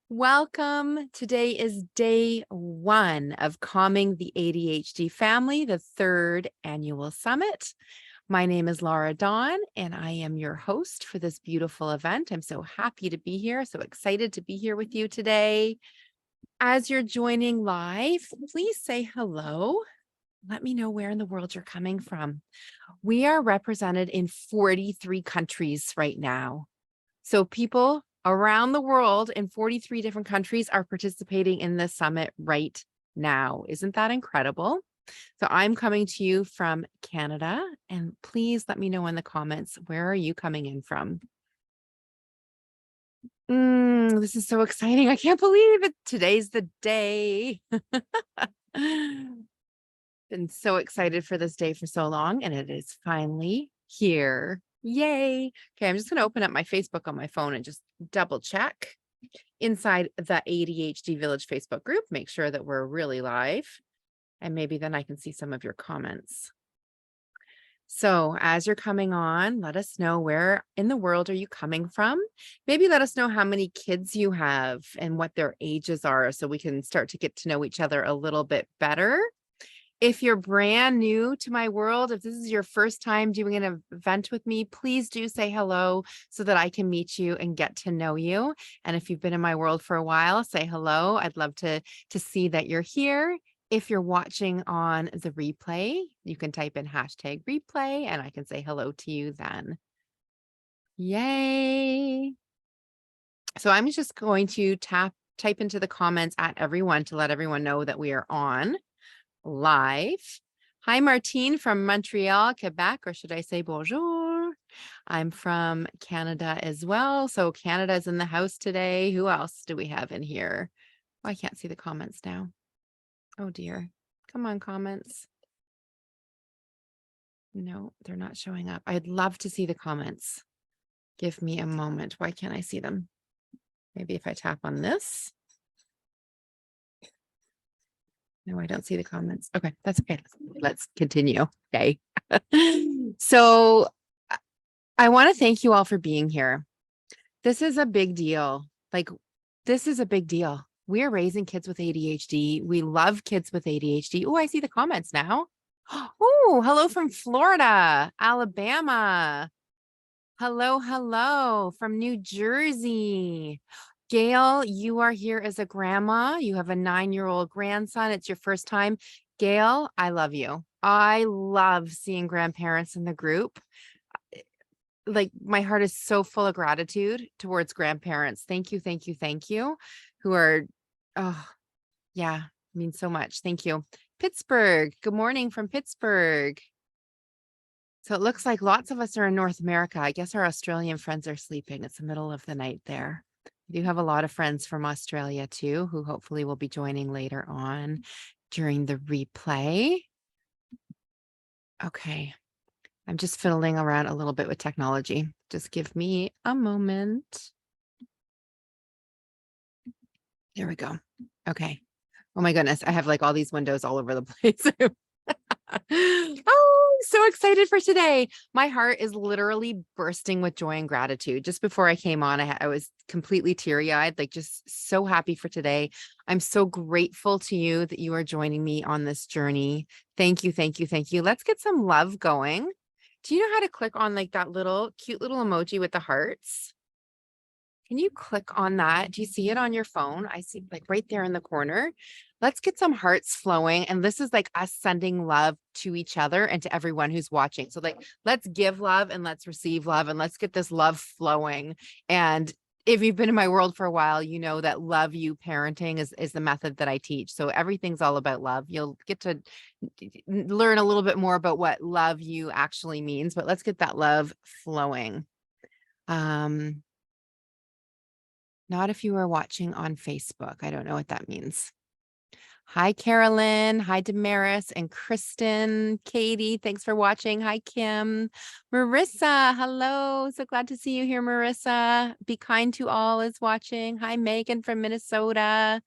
Welcome. Today is day 1 of Calming the ADHD Family, the 3rd annual summit. My name is Laura Dawn, and I am your host for this beautiful event. I'm so happy to be here, so excited to be here with you today. As you're joining live, please say hello. Let me know where in the world you're coming from. We are represented in 43 countries right now. So people around the world in 43 different countries are participating in this summit right now. Isn't that incredible? So I'm coming to you from Canada, and please let me know in the comments, where are you coming in from? This is so exciting. I can't believe it. Today's the day. Been so excited for this day for so long, and it is finally here. Yay. Okay, I'm just going to open up my Facebook on my phone and just double check inside the ADHD Village Facebook group, make sure that we're really live, and maybe then I can see some of your comments. So as you're coming on, let us know, where in the world are you coming from? Maybe let us know how many kids you have and what their ages are, so we can start to get to know each other a little bit better. If you're brand new to my world, if this is your first time doing an event with me, please do say hello so that I can meet you and get to know you. And if you've been in my world for a while, say hello. I'd love to see that you're here. If you're watching on the replay, you can type in #replay and I can say hello to you then. Yay. So I'm just going to type into the comments at everyone to let everyone know that we are on live. Hi, Martine from Montreal, Quebec, or should I say bonjour? I'm from Canada as well. So Canada's in the house today. Who else do we have in here? Oh, I can't see the comments now. Oh dear. Come on, comments. No, they're not showing up. I'd love to see the comments. Give me a moment. Why can't I see them? Maybe if I tap on this. No, I don't see the comments. Okay, that's okay. Let's continue. Okay. So I want to thank you all for being here. This is a big deal. This is a big deal. We're raising kids with ADHD. We love kids with ADHD. Oh, I see the comments now. Oh, hello from Florida, Alabama. Hello from New Jersey. Gail, you are here as a grandma. You have a 9-year-old grandson. It's your first time. Gail, I love you. I love seeing grandparents in the group. Like, my heart is so full of gratitude towards grandparents. Thank you, who are, oh, yeah, means so much. Thank you. Pittsburgh, good morning from Pittsburgh. So it looks like lots of us are in North America. I guess our Australian friends are sleeping. It's the middle of the night there. We do have a lot of friends from Australia too, who hopefully will be joining later on during the replay. Okay. I'm just fiddling around a little bit with technology. Just give me a moment. There we go. Okay. Oh my goodness. I have like all these windows all over the place. Oh, so excited for today. My heart is literally bursting with joy and gratitude. Just before I came on, I was completely teary-eyed, like just so happy for today. I'm so grateful to you that you are joining me on this journey. Thank you. Let's get some love going. Do you know how to click on like that little cute little emoji with the hearts? Can you click on that? Do you see it on your phone? I see like right there in the corner. Let's get some hearts flowing. And this is like us sending love to each other and to everyone who's watching. So like, let's give love and let's receive love and let's get this love flowing. And if you've been in my world for a while, you know that love you parenting is the method that I teach. So everything's all about love. You'll get to learn a little bit more about what love you actually means, but let's get that love flowing. Not if you are watching on Facebook. I don't know what that means. Hi, Carolyn. Hi, Damaris and Kristen. Katie, thanks for watching. Hi, Kim. Marissa, hello. So glad to see you here, Marissa. Be kind to all is watching. Hi, Megan from Minnesota.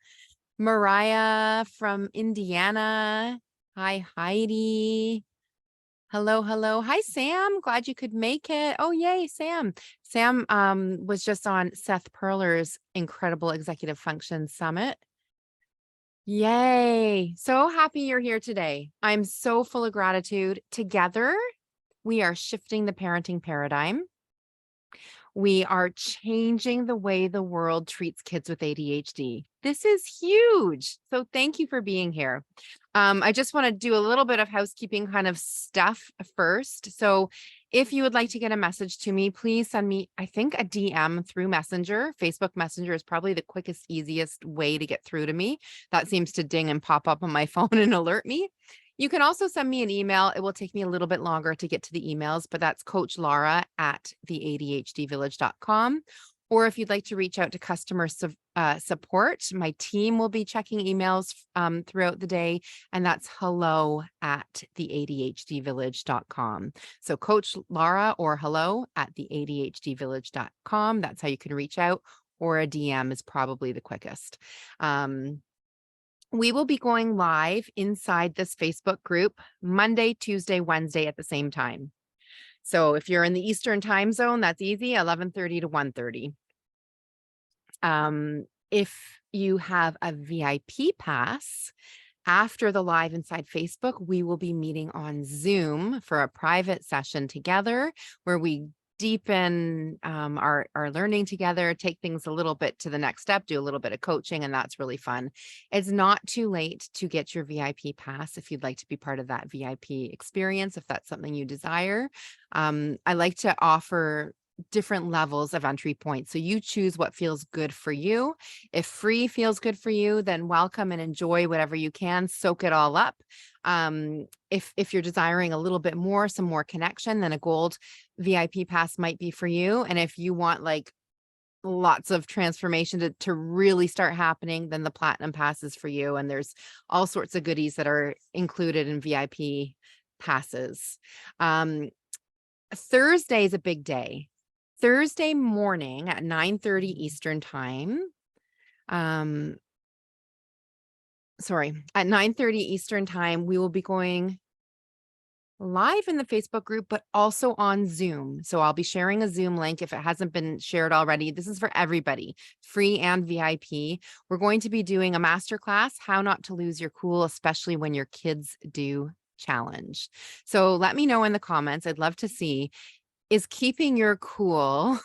Mariah from Indiana. Hi, Heidi. Hello, hello. Hi, Sam. Glad you could make it. Oh, yay, Sam. Sam was just on Seth Perler's incredible executive function summit. Yay. So happy you're here today. I'm so full of gratitude. Together, we are shifting the parenting paradigm. We are changing the way the world treats kids with ADHD. This is huge. So thank you for being here. I just want to do a little bit of housekeeping kind of stuff first. So if you would like to get a message to me, please send me, I think, a DM through Messenger. Facebook Messenger is probably the quickest, easiest way to get through to me. That seems to ding and pop up on my phone and alert me. You can also send me an email. It will take me a little bit longer to get to the emails, but that's Coach Laura at theadhdvillage.com. Or if you'd like to reach out to customer support, my team will be checking emails throughout the day, and that's hello at theadhdvillage.com. So Coach Laura or hello at theadhdvillage.com. That's how you can reach out, or a DM is probably the quickest. We will be going live inside this Facebook group Monday, Tuesday, Wednesday at the same time. So if you're in the Eastern time zone, that's easy, 11:30 to 1:30. If you have a VIP pass, after the live inside Facebook, we will be meeting on Zoom for a private session together where we deepen our learning together, take things a little bit to the next step, do a little bit of coaching, and that's really fun. It's not too late to get your VIP pass if you'd like to be part of that VIP experience, if that's something you desire. I like to offer different levels of entry points. So you choose what feels good for you. If free feels good for you, then welcome and enjoy whatever you can, soak it all up. If you're desiring a little bit more, some more connection, then a gold VIP pass might be for you. And if you want like lots of transformation to really start happening, then the platinum pass is for you. And there's all sorts of goodies that are included in VIP passes. Thursday is a big day. Thursday morning at 9:30 Eastern time. At 9:30 Eastern time, we will be going live in the Facebook group, but also on Zoom. So I'll be sharing a Zoom link if it hasn't been shared already. This is for everybody, free and VIP. We're going to be doing a masterclass, How Not to Lose Your Cool, especially when your kids do challenge. So let me know in the comments. I'd love to see, is keeping your cool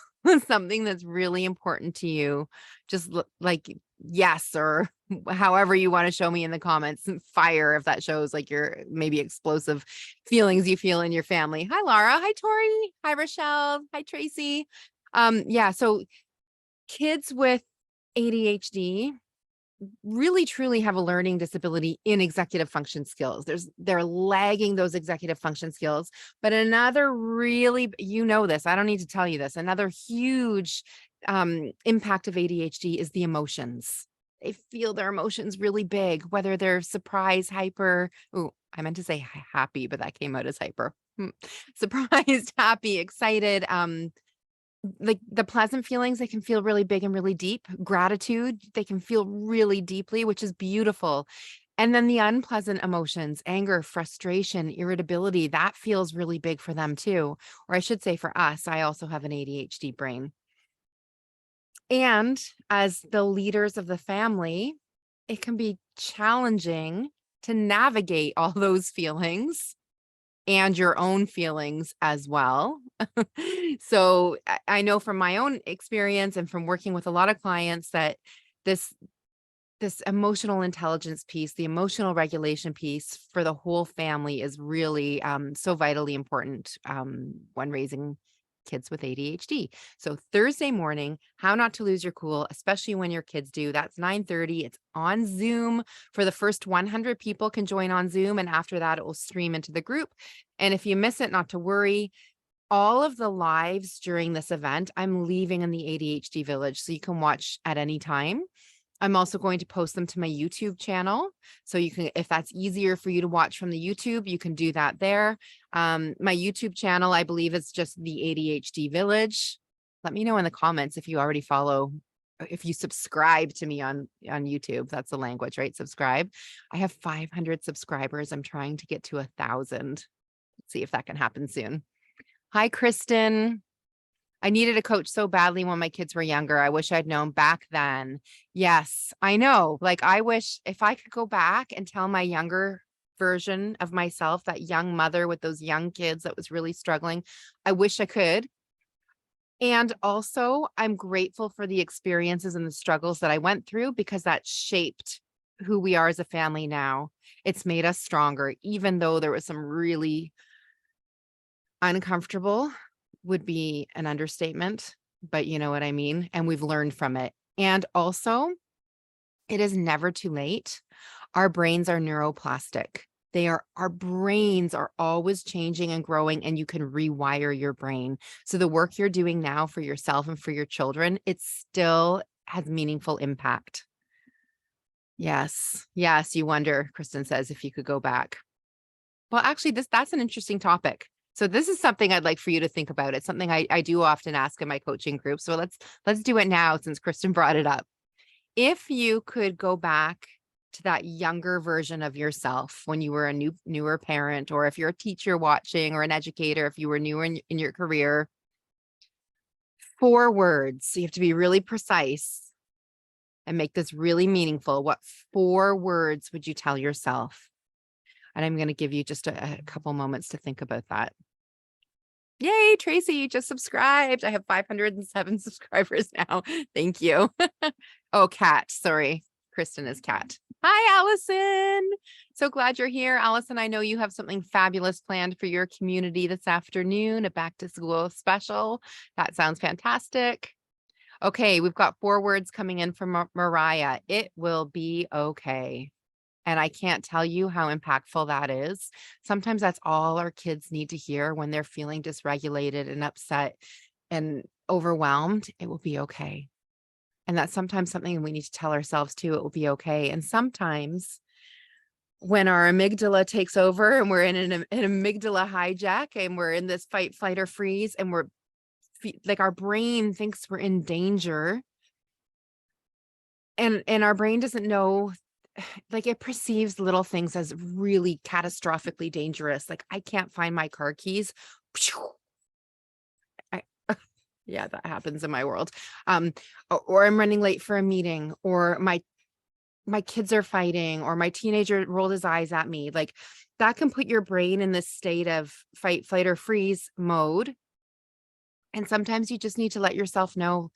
something that's really important to you? Just like yes, or however you want to show me in the comments. Fire if that shows like your maybe explosive feelings you feel in your family. Hi, Laura. Hi, Tori. Hi, Rochelle. Hi, Tracy. Yeah, so kids with ADHD really truly have a learning disability in executive function skills. They're lagging those executive function skills. But another really, you know this, I don't need to tell you this, another huge impact of ADHD is the emotions. They feel their emotions really big, whether they're surprised, hyper. Oh, I meant to say happy, but that came out as hyper. Surprised, happy, excited, like the pleasant feelings, they can feel really big and really deep. Gratitude, they can feel really deeply, which is beautiful. And then the unpleasant emotions, anger, frustration, irritability, that feels really big for them too. Or I should say for us, I also have an ADHD brain. And as the leaders of the family, it can be challenging to navigate all those feelings and your own feelings as well. So I know from my own experience and from working with a lot of clients that this emotional intelligence piece, the emotional regulation piece for the whole family is really so vitally important when raising kids with ADHD. So Thursday morning, How Not to Lose Your Cool, especially when your kids do. That's 9:30. It's on Zoom. For the first 100 people can join on Zoom, and after that, it will stream into the group. And if you miss it, not to worry. All of the lives during this event, I'm leaving in the ADHD Village, so you can watch at any time. I'm also going to post them to my YouTube channel. So you can, if that's easier for you to watch from the YouTube, you can do that there. My YouTube channel, I believe it's just the ADHD Village. Let me know in the comments if you already follow, if you subscribe to me on YouTube. That's the language, right? Subscribe. I have 500 subscribers. I'm trying to get to 1,000. See if that can happen soon. Hi, Kristen. I needed a coach so badly when my kids were younger. I wish I'd known back then. Yes, I know. Like, I wish if I could go back and tell my younger version of myself, that young mother with those young kids that was really struggling, I wish I could. And also, I'm grateful for the experiences and the struggles that I went through, because that shaped who we are as a family now. It's made us stronger, even though there was some really uncomfortable, would be an understatement, but you know what I mean? And we've learned from it. And also, it is never too late. Our brains are neuroplastic. Our brains are always changing and growing, and you can rewire your brain. So the work you're doing now for yourself and for your children, it still has meaningful impact. Yes. Yes. You wonder, Kristen says, if you could go back. Well, actually, that's an interesting topic. So this is something I'd like for you to think about. It's something I do often ask in my coaching group. So let's do it now, since Kristen brought it up. If you could go back to that younger version of yourself when you were a newer parent, or if you're a teacher watching, or an educator, if you were newer in your career, 4 words. So you have to be really precise and make this really meaningful. What 4 words would you tell yourself? And I'm going to give you just a couple moments to think about that. Yay, Tracy, you just subscribed. I have 507 subscribers now. Thank you. Oh, Kat. Sorry. Kristen is Kat. Hi, Allison. So glad you're here. Allison, I know you have something fabulous planned for your community this afternoon, a back to school special. That sounds fantastic. Okay, we've got 4 words coming in from Mariah. It will be okay. And I can't tell you how impactful that is. Sometimes that's all our kids need to hear when they're feeling dysregulated and upset and overwhelmed. It will be okay. And that's sometimes something we need to tell ourselves too. It will be okay. And sometimes when our amygdala takes over and we're in an amygdala hijack and we're in this fight, flight, or freeze, and we're like, our brain thinks we're in danger, and our brain doesn't know, like, it perceives little things as really catastrophically dangerous. Like, I can't find my car keys. Yeah, that happens in my world. Or I'm running late for a meeting, or my kids are fighting, or my teenager rolled his eyes at me. Like, that can put your brain in this state of fight, flight, or freeze mode. And sometimes you just need to let yourself know,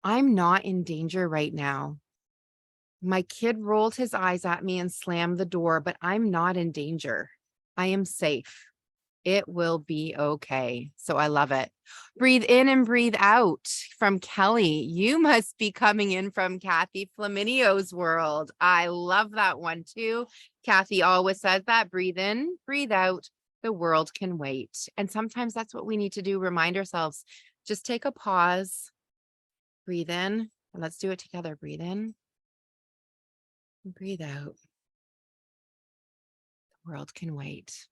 I'm not in danger right now. My kid rolled his eyes at me and slammed the door, but I'm not in danger. I am safe. It will be okay. So I love it. Breathe in and breathe out from Kelly. You must be coming in from Kathy Flaminio's world. I love that one too. Kathy always says that. Breathe in, breathe out. The world can wait. And sometimes that's what we need to do. Remind ourselves, just take a pause, breathe in, and let's do it together. Breathe in, breathe out. The world can wait.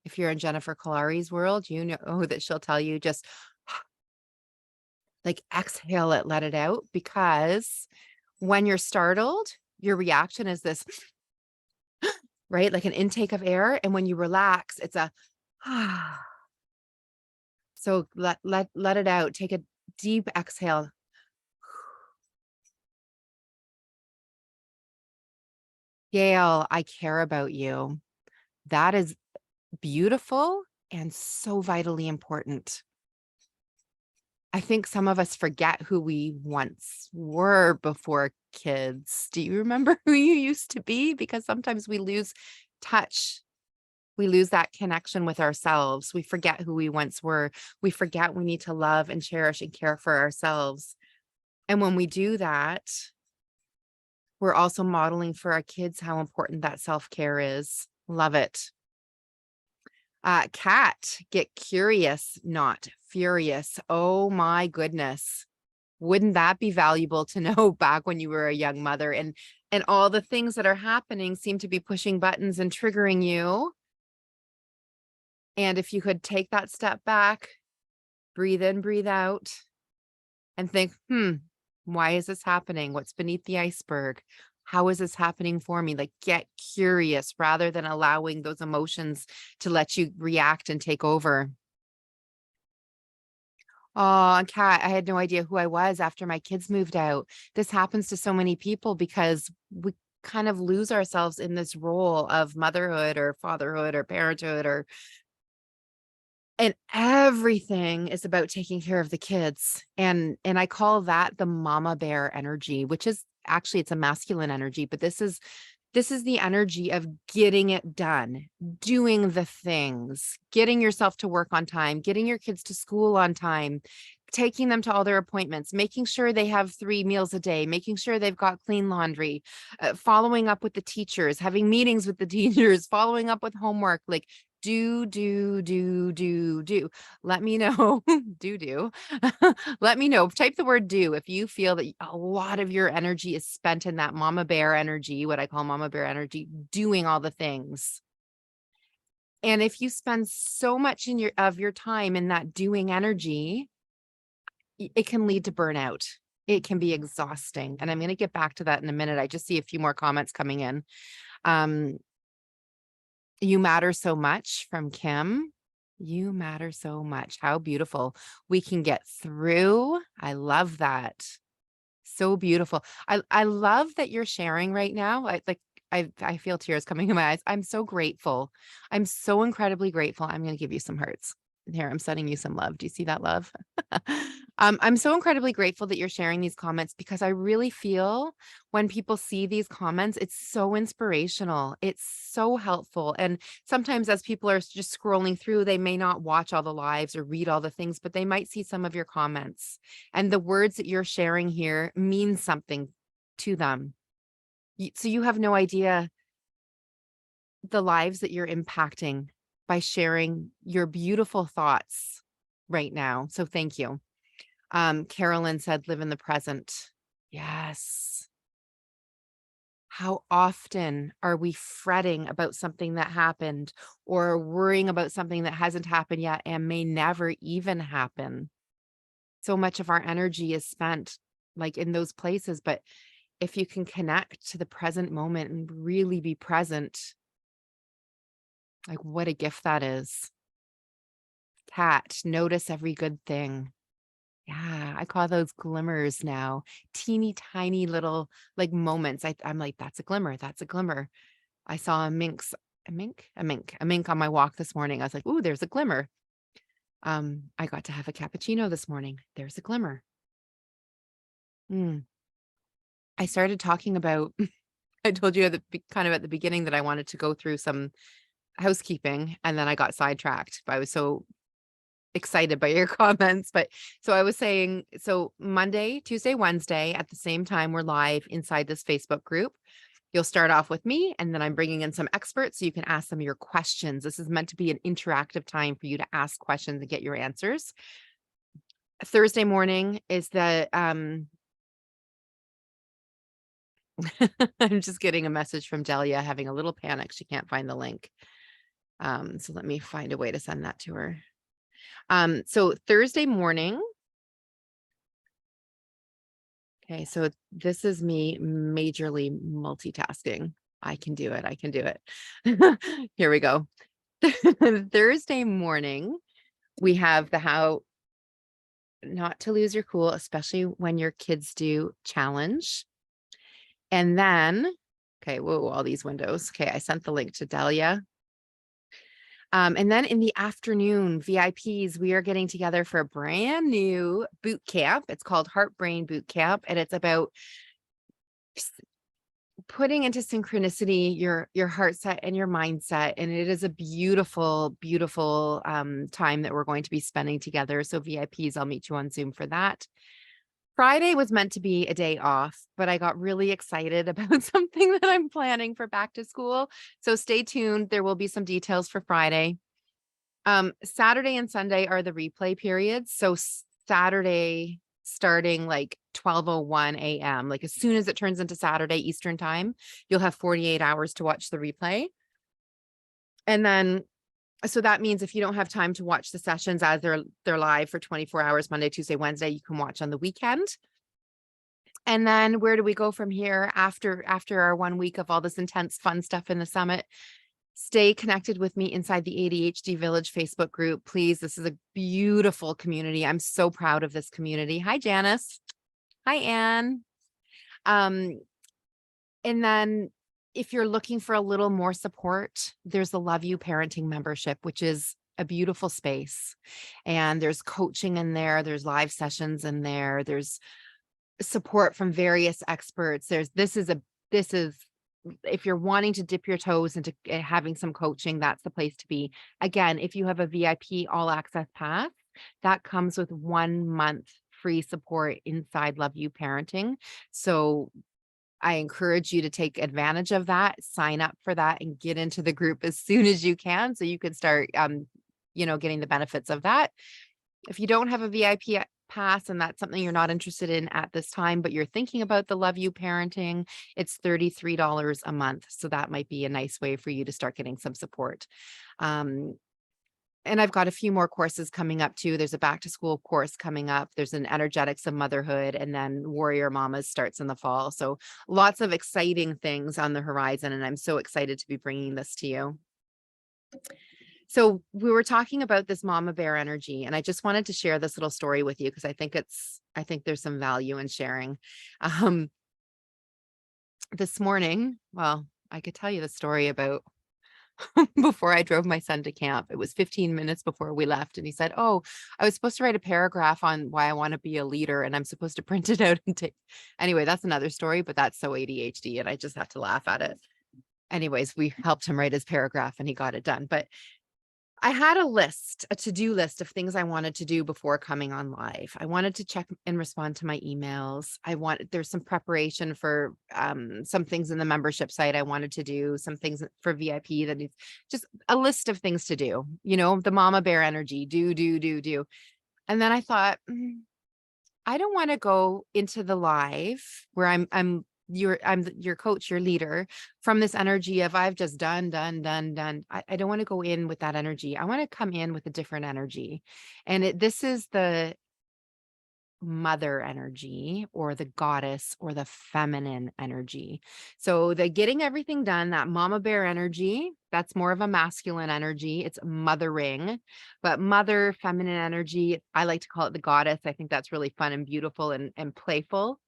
If you're in Jennifer Kalari's world, you know that she'll tell you, just like, exhale it, let it out, because when you're startled, your reaction is this, right? Like an intake of air. And when you relax, it's a, so let it out. Take a deep exhale. Gail, I care about you. That is beautiful and so vitally important. I think some of us forget who we once were before kids. Do you remember who you used to be? Because sometimes we lose touch. We lose that connection with ourselves. We forget who we once were. We forget we need to love and cherish and care for ourselves. And when we do that, we're also modeling for our kids how important that self-care is. Love it. Kat, get curious, not furious. Oh my goodness. Wouldn't that be valuable to know back when you were a young mother, and all the things that are happening seem to be pushing buttons and triggering you? And if you could take that step back, breathe in, breathe out, and think, why is this happening? What's beneath the iceberg? How is this happening for me? Like, get curious rather than allowing those emotions to let you react and take over. Oh, Kat, I had no idea who I was after my kids moved out. This happens to so many people because we kind of lose ourselves in this role of motherhood or fatherhood or parenthood, and everything is about taking care of the kids. And I call that the mama bear energy, which is actually, it's a masculine energy, but this is the energy of getting it done, doing the things, getting yourself to work on time, getting your kids to school on time, taking them to all their appointments, making sure they have 3 meals a day, making sure they've got clean laundry, following up with the teachers, having meetings with the teachers, following up with homework, like do. Let me know. do. Let me know. Type the word do if you feel that a lot of your energy is spent in that mama bear energy, what I call mama bear energy, doing all the things. And if you spend so much of your time in that doing energy, it can lead to burnout. It can be exhausting. And I'm going to get back to that in a minute. I just see a few more comments coming in. You matter so much from Kim. You matter so much. How beautiful. We can get through. I love that. So beautiful. I love that you're sharing right now. I feel tears coming in my eyes. I'm so grateful. I'm so incredibly grateful. I'm going to give you some hearts. Here, I'm sending you some love. Do you see that love? I'm so incredibly grateful that you're sharing these comments, because I really feel when people see these comments, it's so inspirational. It's so helpful. And sometimes as people are just scrolling through, they may not watch all the lives or read all the things, but they might see some of your comments. And the words that you're sharing here mean something to them. So you have no idea the lives that you're impacting by sharing your beautiful thoughts right now. So thank you. Carolyn said, live in the present. Yes. How often are we fretting about something that happened or worrying about something that hasn't happened yet and may never even happen? So much of our energy is spent like in those places. But if you can connect to the present moment and really be present, like what a gift that is. Cat, notice every good thing. Yeah, I call those glimmers now. Teeny tiny little like moments. I'm like, that's a glimmer. That's a glimmer. I saw a mink on my walk this morning. I was like, ooh, there's a glimmer. I got to have a cappuccino this morning. There's a glimmer. I started talking about, I told you kind of at the beginning that I wanted to go through some housekeeping, and then I got sidetracked. But I was so excited by your comments. But so I was saying, so Monday, Tuesday, Wednesday at the same time, we're live inside this Facebook group. You'll start off with me, and then I'm bringing in some experts so you can ask them your questions. This is meant to be an interactive time for you to ask questions and get your answers. Thursday morning is the I'm just getting a message from Delia having a little panic. She can't find the link. So let me find a way to send that to her. So Thursday morning. Okay, so this is me majorly multitasking. I can do it. I can do it. Here we go. Thursday morning, we have the how not to lose your cool, especially when your kids do challenge. And then, okay, whoa, all these windows. Okay, I sent the link to Delia. And then in the afternoon, VIPs, we are getting together for a brand new boot camp. It's called Heart Brain Boot Camp, and it's about putting into synchronicity your heart set and your mindset. And it is a beautiful, beautiful time that we're going to be spending together. So VIPs, I'll meet you on Zoom for that. Friday was meant to be a day off, but I got really excited about something that I'm planning for back to school. So stay tuned. There will be some details for Friday. Saturday and Sunday are the replay periods. So Saturday starting like 12:01 a.m. Like as soon as it turns into Saturday Eastern time, you'll have 48 hours to watch the replay. And then so that means if you don't have time to watch the sessions as they're live for 24 hours, Monday, Tuesday, Wednesday, you can watch on the weekend. And then where do we go from here after our 1 week of all this intense fun stuff in the summit? Stay connected with me inside the ADHD Village Facebook group, please. This is a beautiful community. I'm so proud of this community. Hi, Janice. Hi, Anne. And then if you're looking for a little more support, there's the Love You Parenting membership, which is a beautiful space. And there's coaching in there. There's live sessions in there. There's support from various experts. This is if you're wanting to dip your toes into having some coaching, that's the place to be. Again, if you have a VIP all access pass, that comes with 1 month free support inside Love You Parenting. So I encourage you to take advantage of that, sign up for that, and get into the group as soon as you can so you can start getting the benefits of that. If you don't have a VIP pass and that's something you're not interested in at this time, but you're thinking about the Love You Parenting, it's $33 a month. So that might be a nice way for you to start getting some support. And I've got a few more courses coming up too. There's a back to school course coming up. There's an energetics of motherhood, and then Warrior Mamas starts in the fall. So lots of exciting things on the horizon. And I'm so excited to be bringing this to you. So we were talking about this mama bear energy, and I just wanted to share this little story with you because I think there's some value in sharing. This morning, well, I could tell you the story about before I drove my son to camp. It was 15 minutes before we left, and he said, "Oh, I was supposed to write a paragraph on why I want to be a leader, and I'm supposed to print it out and take." Anyway, that's another story, but that's so ADHD, and I just had to laugh at it. Anyways, we helped him write his paragraph, and he got it done. But I had a to-do list of things I wanted to do before coming on live. I wanted to check and respond to my emails. There's some preparation for some things in the membership site I wanted to do, some things for VIP that needs just a list of things to do, the mama bear energy, do. And then I thought, I don't want to go into the live where I'm your coach, your leader, from this energy of I've just done. I don't want to go in with that energy. I want to come in with a different energy. And this is the mother energy, or the goddess, or the feminine energy. So the getting everything done, that mama bear energy, that's more of a masculine energy. It's mothering, but mother feminine energy, I like to call it the goddess. I think that's really fun and beautiful and playful.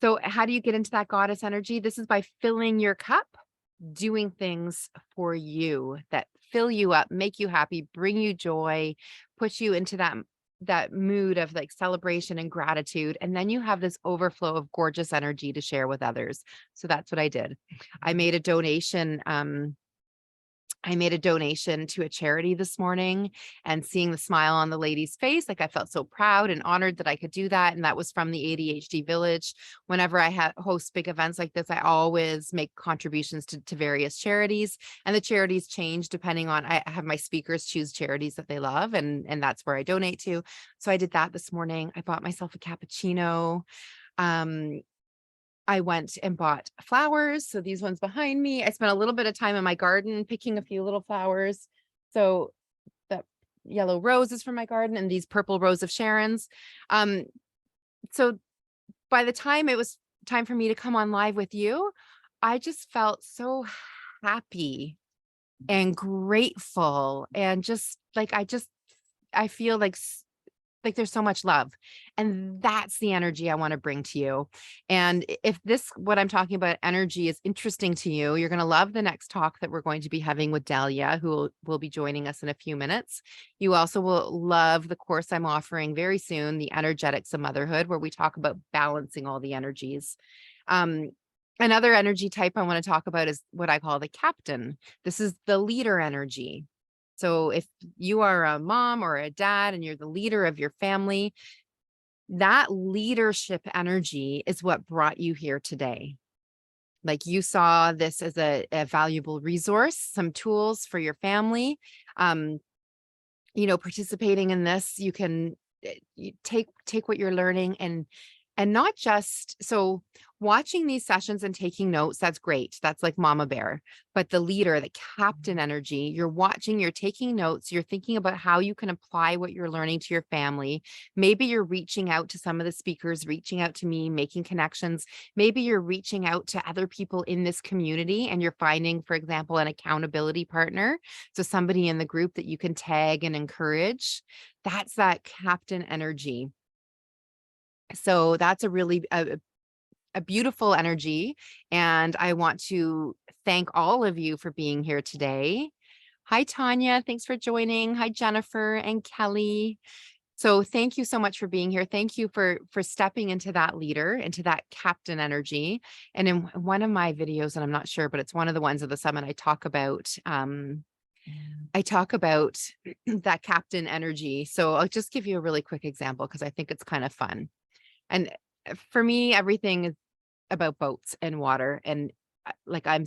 So how do you get into that goddess energy? This is by filling your cup, doing things for you that fill you up, make you happy, bring you joy, push you into that mood of like celebration and gratitude. And then you have this overflow of gorgeous energy to share with others. So that's what I did. I made a donation. I made a donation to a charity this morning, and seeing the smile on the lady's face, like I felt so proud and honored that I could do that. And that was from the ADHD Village. Whenever I host big events like this, I always make contributions to various charities, and the charities change depending on, I have my speakers choose charities that they love, and that's where I donate to. So I did that this morning. I bought myself a cappuccino. I went and bought flowers. So these ones behind me, I spent a little bit of time in my garden picking a few little flowers. So the yellow roses from my garden, and these purple rose of Sharon's. So by the time it was time for me to come on live with you, I just felt so happy and grateful, and just like, I feel like there's so much love, and that's the energy I want to bring to you. And if what I'm talking about energy is interesting to you, you're going to love the next talk that we're going to be having with Dahlia, who will be joining us in a few minutes. You also will love the course I'm offering very soon, the Energetics of Motherhood, where we talk about balancing all the energies. Another energy type I want to talk about is what I call the captain. This is the leader energy. So if you are a mom or a dad and you're the leader of your family, that leadership energy is what brought you here today. Like, you saw this as a valuable resource, some tools for your family. Participating in this, you can take what you're learning and not just, so Watching these sessions and taking notes, that's great. That's like mama bear. But the leader, the captain energy, you're watching, you're taking notes, you're thinking about how you can apply what you're learning to your family. Maybe you're reaching out to some of the speakers, reaching out to me, making connections. Maybe you're reaching out to other people in this community and you're finding, for example, an accountability partner. So somebody in the group that you can tag and encourage. That's that captain energy. So that's a really a beautiful energy. And I want to thank all of you for being here today. Hi, Tanya. Thanks for joining. Hi, Jennifer and Kelly. So thank you so much for being here. Thank you for stepping into that leader, into that captain energy. And in one of my videos, and I'm not sure, but it's one of the ones of the summit, I talk about that captain energy. So I'll just give you a really quick example because I think it's kind of fun. And for me, everything is about boats and water. And like I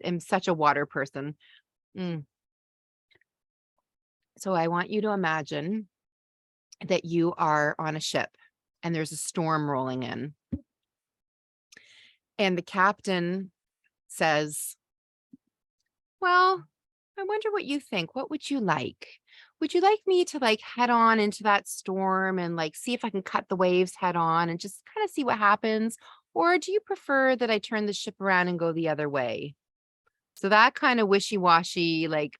am such a water person. So I want you to imagine that you are on a ship and there's a storm rolling in. And the captain says, well, I wonder what you think. What would you like? Would you like me to like head on into that storm and like see if I can cut the waves head on and just kind of see what happens? Or do you prefer that I turn the ship around and go the other way? So that kind of wishy-washy, like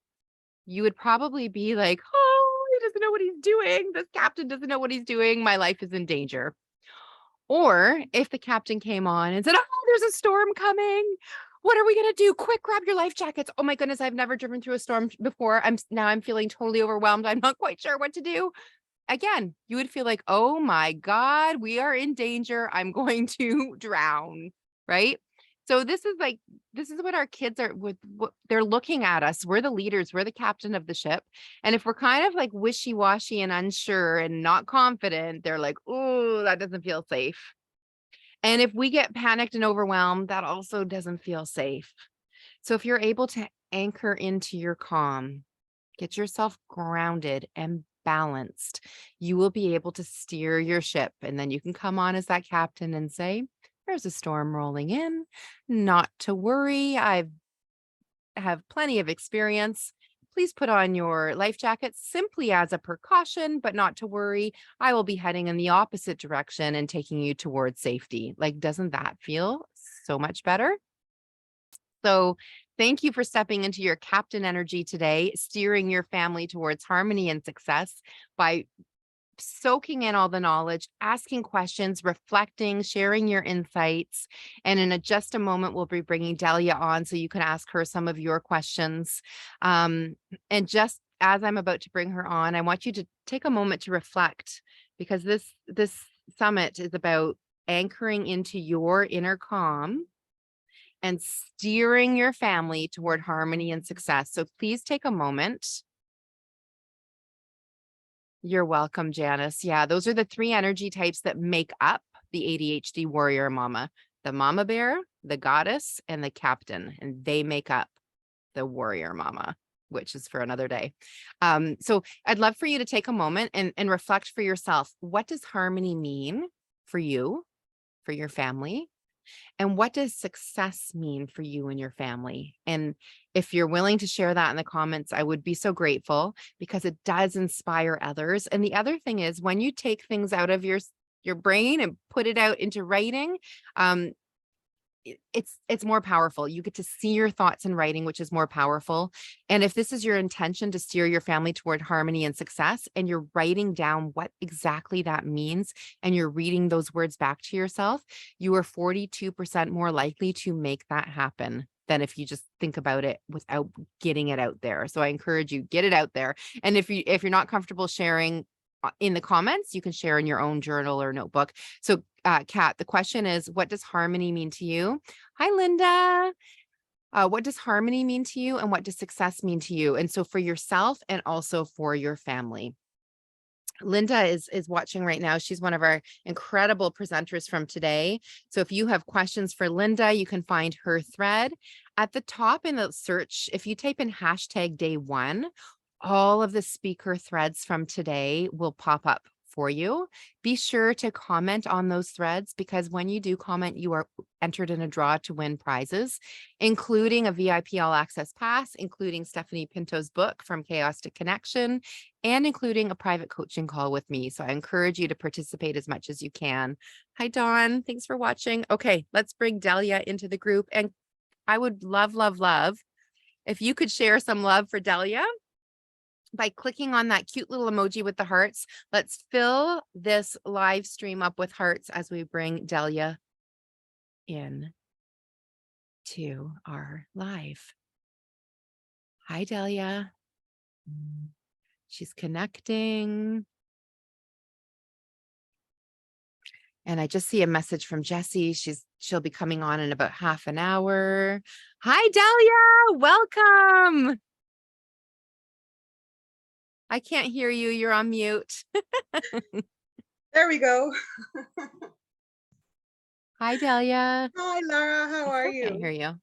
you would probably be like, oh, he doesn't know what he's doing. This captain doesn't know what he's doing. My life is in danger. Or if the captain came on and said, oh, there's a storm coming. What are we going to do? Quick, grab your life jackets. Oh my goodness, I've never driven through a storm before. I'm feeling totally overwhelmed. I'm not quite sure what to do. Again, you would feel like, oh my God, we are in danger. I'm going to drown, right? So this is what our kids are with. What they're looking at us. We're the leaders. We're the captain of the ship. And if we're kind of like wishy-washy and unsure and not confident, they're like, oh, that doesn't feel safe. And if we get panicked and overwhelmed, that also doesn't feel safe. So if you're able to anchor into your calm, get yourself grounded and balanced, you will be able to steer your ship. And then you can come on as that captain and say, there's a storm rolling in, not to worry. I have plenty of experience. Please put on your life jacket simply as a precaution, but not to worry. I will be heading in the opposite direction and taking you towards safety. Like, doesn't that feel so much better? So thank you for stepping into your captain energy today, steering your family towards harmony and success by soaking in all the knowledge, asking questions, reflecting, sharing your insights. And in just a moment, we'll be bringing Delia on so you can ask her some of your questions. And just as I'm about to bring her on, I want you to take a moment to reflect, because this summit is about anchoring into your inner calm and steering your family toward harmony and success. So please take a moment. You're welcome, Janice. Yeah, those are the three energy types that make up the ADHD warrior mama: the mama bear, the goddess, and the captain. And they make up the warrior mama, which is for another day. So I'd love for you to take a moment and reflect for yourself. What does harmony mean for you, for your family? And what does success mean for you and your family? And if you're willing to share that in the comments, I would be so grateful, because it does inspire others. And the other thing is, when you take things out of your brain and put it out into writing, it's more powerful. You get to see your thoughts in writing, which is more powerful. And if this is your intention to steer your family toward harmony and success, and you're writing down what exactly that means, and you're reading those words back to yourself, you are 42% more likely to make that happen than if you just think about it without getting it out there. So I encourage you, get it out there. And if you're not comfortable sharing in the comments, you can share in your own journal or notebook. So Kat, the question is, what does harmony mean to you? Hi, Linda. What does harmony mean to you, and what does success mean to you? And so for yourself and also for your family. Linda is watching right now. She's one of our incredible presenters from today. So if you have questions for Linda, you can find her thread at the top in the search. If you type in #day1, all of the speaker threads from today will pop up for you. Be sure to comment on those threads, because when you do comment, you are entered in a draw to win prizes, including a VIP All Access Pass, including Stephanie Pinto's book, From Chaos to Connection, and including a private coaching call with me. So I encourage you to participate as much as you can. Hi, Dawn. Thanks for watching. Okay, let's bring Delia into the group. And I would love, love, love if you could share some love for Delia by clicking on that cute little emoji with the hearts. Let's fill this live stream up with hearts as we bring Delia in to our live. Hi, Delia. She's connecting. And I just see a message from Jessie. She'll be coming on in about half an hour. Hi, Delia. Welcome. I can't hear you. You're on mute. There we go. Hi, Delia. Hi, Lara. How are you? I can't hear you.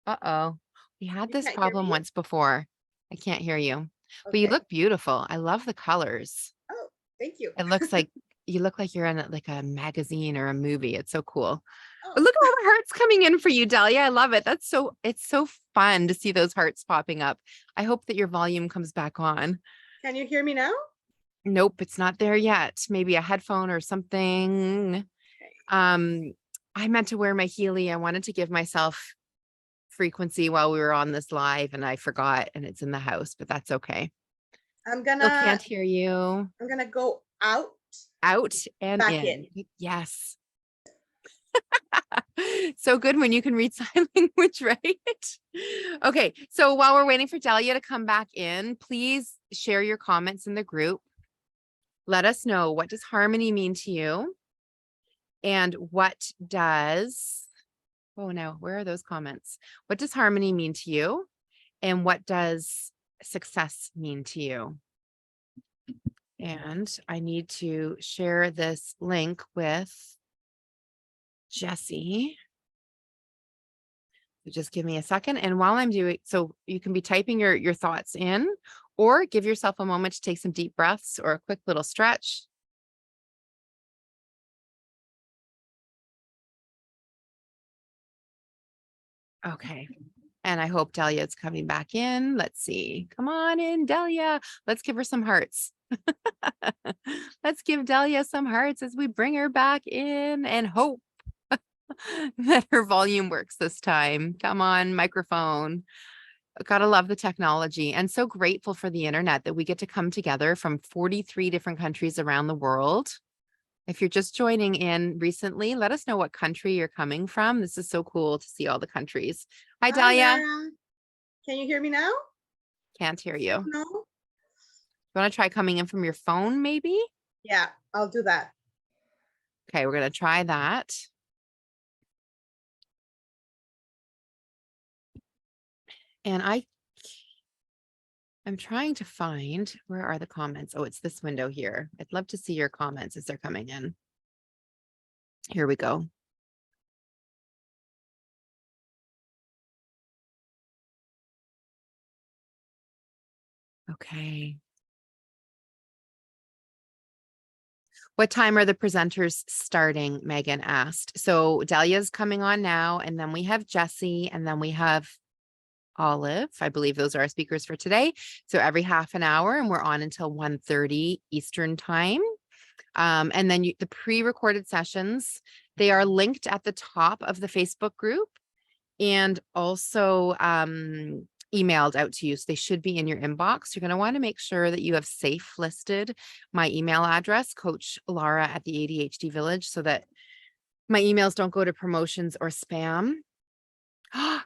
Uh-oh. We had You this can't hear problem me? once before. I can't hear you. But you Okay. look beautiful. I love the colors. Oh, thank you. It looks like you look like you're in like a magazine or a movie. It's so cool. Oh. But look at all the hearts coming in for you, Delia. I love it. It's so fun to see those hearts popping up. I hope that your volume comes back on. Can you hear me now? Nope, it's not there yet. Maybe a headphone or something. Okay. I meant to wear my Healy. I wanted to give myself frequency while we were on this live, and I forgot, and it's in the house, but that's okay. I'm Still can't hear you. I'm gonna go out And back in. Yes. So good when you can read sign language, right? Okay, so while we're waiting for Delia to come back in, please share your comments in the group. Let us know, what does harmony mean to you? And what does, oh no, where are those comments? What does harmony mean to you? And what does success mean to you? And I need to share this link with Jessie. So just give me a second. And while I'm doing, so you can be typing your thoughts in, or give yourself a moment to take some deep breaths or a quick little stretch. Okay. And I hope Delia is coming back in. Let's see. Come on in, Delia. Let's give her some hearts. Let's give Delia some hearts as we bring her back in and hope that her volume works this time. Come on, microphone. Gotta love the technology, and so grateful for the internet that we get to come together from 43 different countries around the world. If you're just joining in recently, let us know what country you're coming from. This is so cool to see all the countries. Hi, Delia. Lara. Can you hear me now? Can't hear you. No. You want to try coming in from your phone, maybe? Yeah, I'll do that. Okay, we're going to try that. And I'm trying to find, where are the comments? Oh, it's this window here. I'd love to see your comments as they're coming in. Here we go. Okay. What time are the presenters starting? Megan asked. So Delia's coming on now, and then we have Jessie, and then we have Olive. I believe those are our speakers for today. So every half an hour, and we're on until 1:30 Eastern time. And then the pre-recorded sessions, they are linked at the top of the Facebook group and also emailed out to you. So they should be in your inbox. You're going to want to make sure that you have safe listed my email address, Coach Lara at the ADHD Village, so that my emails don't go to promotions or spam.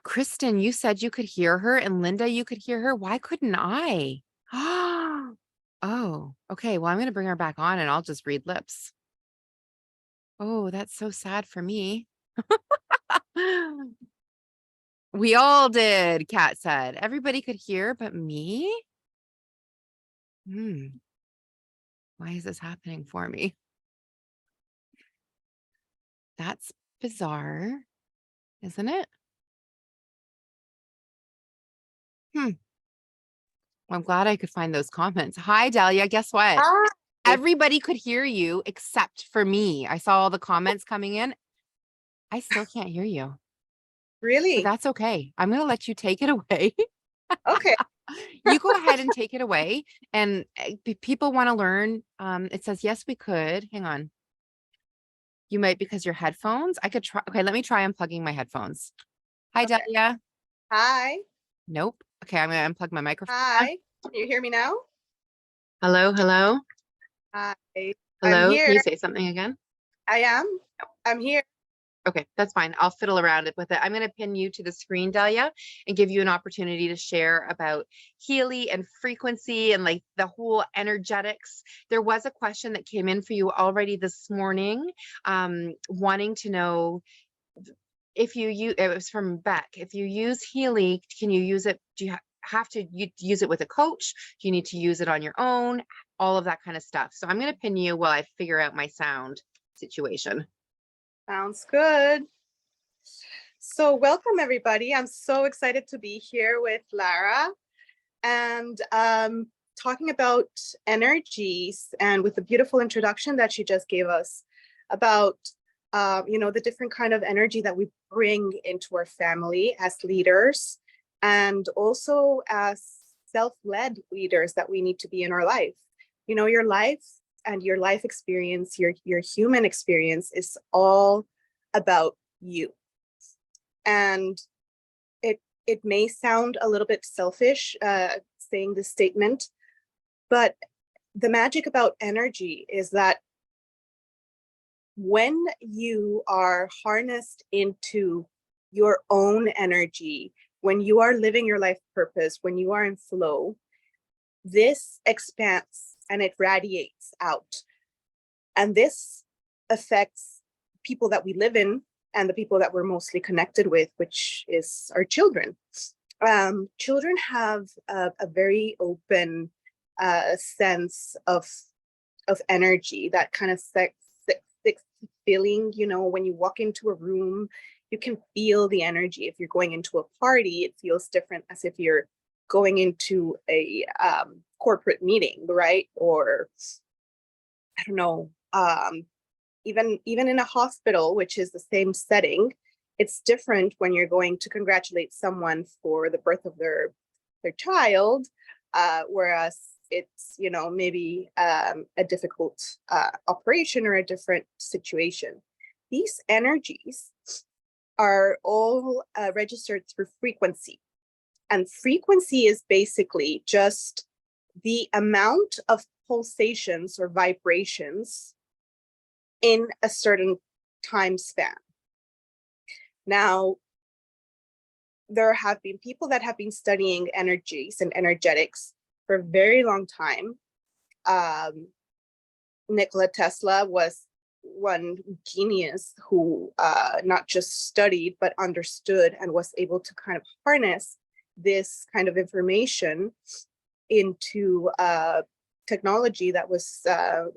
Kristen, you said you could hear her, and Linda, you could hear her. Why couldn't I? Oh, okay. Well, I'm going to bring her back on and I'll just read lips. Oh, that's so sad for me. We all did, Kat said. Everybody could hear but me? Why is this happening for me? That's bizarre, isn't it? Well, I'm glad I could find those comments. Hi, Dahlia. Guess what? Hi. Everybody could hear you except for me. I saw all the comments coming in. I still can't hear you, but Really? that's okay. I'm going to let you take it away. Okay. You go ahead and take it away. And people want to learn. It says, yes, we could. Hang on. You might because your headphones. I could try. Okay, let me try unplugging my headphones. Hi, Okay. Delia. Hi. Nope. Okay, I'm going to unplug my microphone. Hi. Can you hear me now? Hello, hello, Hi. I'm hello. Can you here. say something again? I am. I'm here. Okay, that's fine. I'll fiddle around it with it. I'm going to pin you to the screen, Delia, and give you an opportunity to share about Healy and frequency and like the whole energetics. There was a question that came in for you already this morning, wanting to know if you use, it was from Beck, if you use Healy, can you use it? Do you have to use it with a coach? Do you need to use it on your own? All of that kind of stuff. So I'm going to pin you while I figure out my sound situation. Sounds good. So welcome everybody. I'm so excited to be here with Lara and talking about energies and with the beautiful introduction that she just gave us about the different kind of energy that we bring into our family as leaders and also as self-led leaders that we need to be in our life. Your life and your life experience, your human experience is all about you. And it may sound a little bit selfish saying this statement, but the magic about energy is that when you are harnessed into your own energy, when you are living your life purpose, when you are in flow, this expands and it radiates out. And this affects people that we live in and the people that we're mostly connected with, which is our children. Children have a very open sense of energy, that kind of sixth feeling. When you walk into a room, you can feel the energy. If you're going into a party, it feels different as if you're going into a corporate meeting, right? Or I don't know, even in a hospital, which is the same setting, it's different when you're going to congratulate someone for the birth of their child, whereas it's maybe a difficult operation or a different situation. These energies are all registered through frequency, and frequency is basically just the amount of pulsations or vibrations in a certain time span. Now, there have been people that have been studying energies and energetics for a very long time. Nikola Tesla was one genius who not just studied, but understood and was able to kind of harness this kind of information into technology that was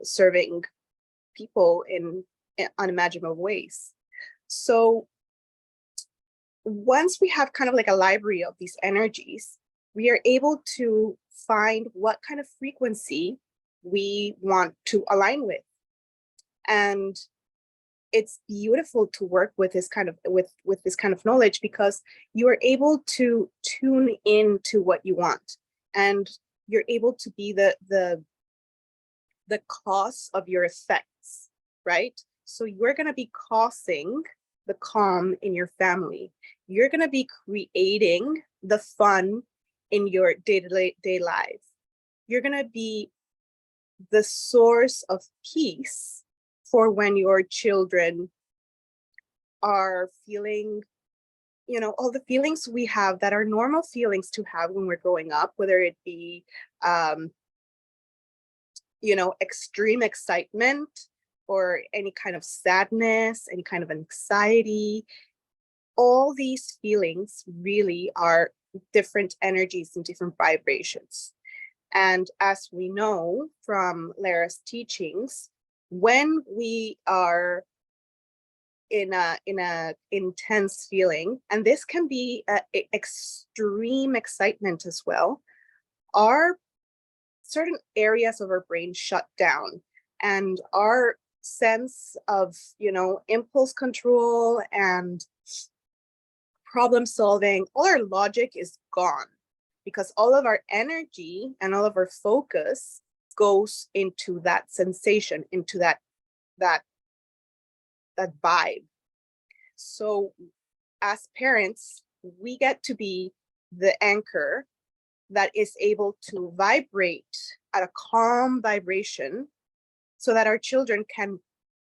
serving people in unimaginable ways. So once we have kind of like a library of these energies, we are able to find what kind of frequency we want to align with. And it's beautiful to work with this kind of with this kind of knowledge, because you are able to tune into what you want, and you're able to be the cause of your effects, right? So you're going to be causing the calm in your family. You're going to be creating the fun in your day-to-day life. You're going to be the source of peace for when your children are feeling, all the feelings we have that are normal feelings to have when we're growing up, whether it be, extreme excitement or any kind of sadness, any kind of anxiety. All these feelings really are different energies and different vibrations. And as we know from Lara's teachings, when we are in a intense feeling, and this can be extreme excitement as well, our certain areas of our brain shut down, and our sense of, impulse control and problem solving, all our logic is gone, because all of our energy and all of our focus goes into that sensation, into that vibe. So as parents, we get to be the anchor that is able to vibrate at a calm vibration so that our children can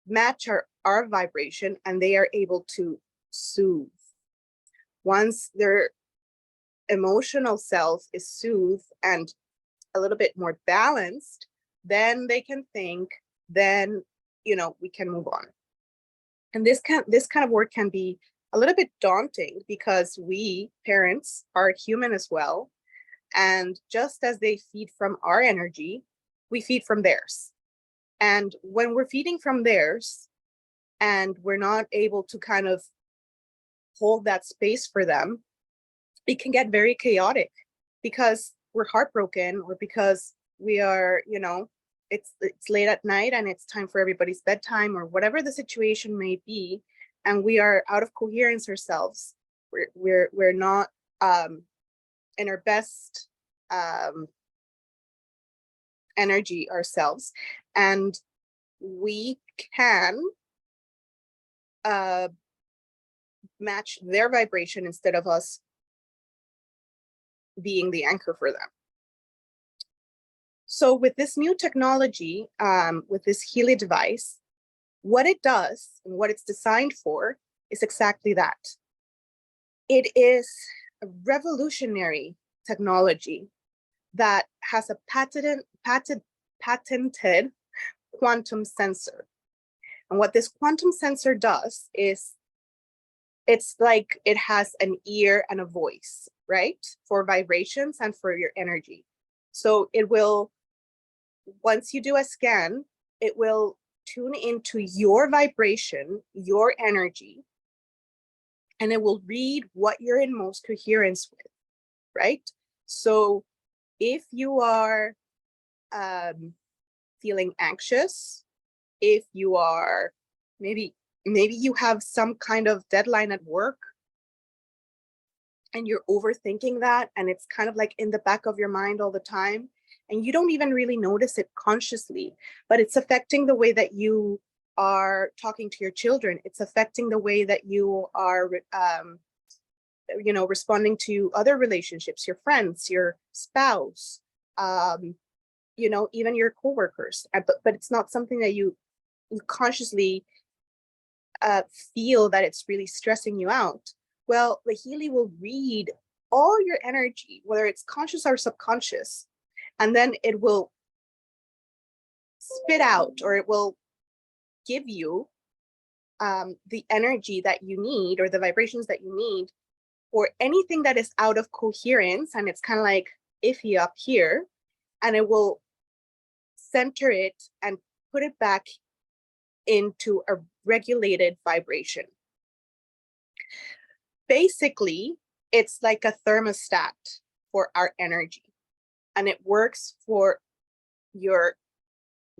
match our vibration, and they are able to soothe. Once their emotional self is soothed and a little bit more balanced, then they can think, then, we can move on. And this kind of work can be a little bit daunting, because we parents are human as well. And just as they feed from our energy, we feed from theirs. And when we're feeding from theirs and we're not able to kind of hold that space for them, it can get very chaotic, because we're heartbroken, or because we are, it's late at night and it's time for everybody's bedtime, or whatever the situation may be, and we are out of coherence ourselves. We're not in our best energy ourselves, and we can match their vibration instead of us being the anchor for them. So with this new technology, with this Healy device, what it does and what it's designed for is exactly that. It is a revolutionary technology that has a patented quantum sensor. And what this quantum sensor does is, it's like it has an ear and a voice, right? For vibrations and for your energy. So it will, once you do a scan, it will tune into your vibration, your energy, and it will read what you're in most coherence with, right? So if you are feeling anxious, if you are maybe you have some kind of deadline at work and you're overthinking that, and it's kind of like in the back of your mind all the time, and you don't even really notice it consciously, but it's affecting the way that you are talking to your children. It's affecting the way that you are responding to other relationships, your friends, your spouse, even your coworkers. But it's not something that you consciously feel that it's really stressing you out. Well, the Healy will read all your energy, whether it's conscious or subconscious, and then it will spit out, or it will give you the energy that you need, or the vibrations that you need, for anything that is out of coherence and it's kind of like iffy up here, and it will center it and put it back into a regulated vibration. Basically, it's like a thermostat for our energy, and it works for your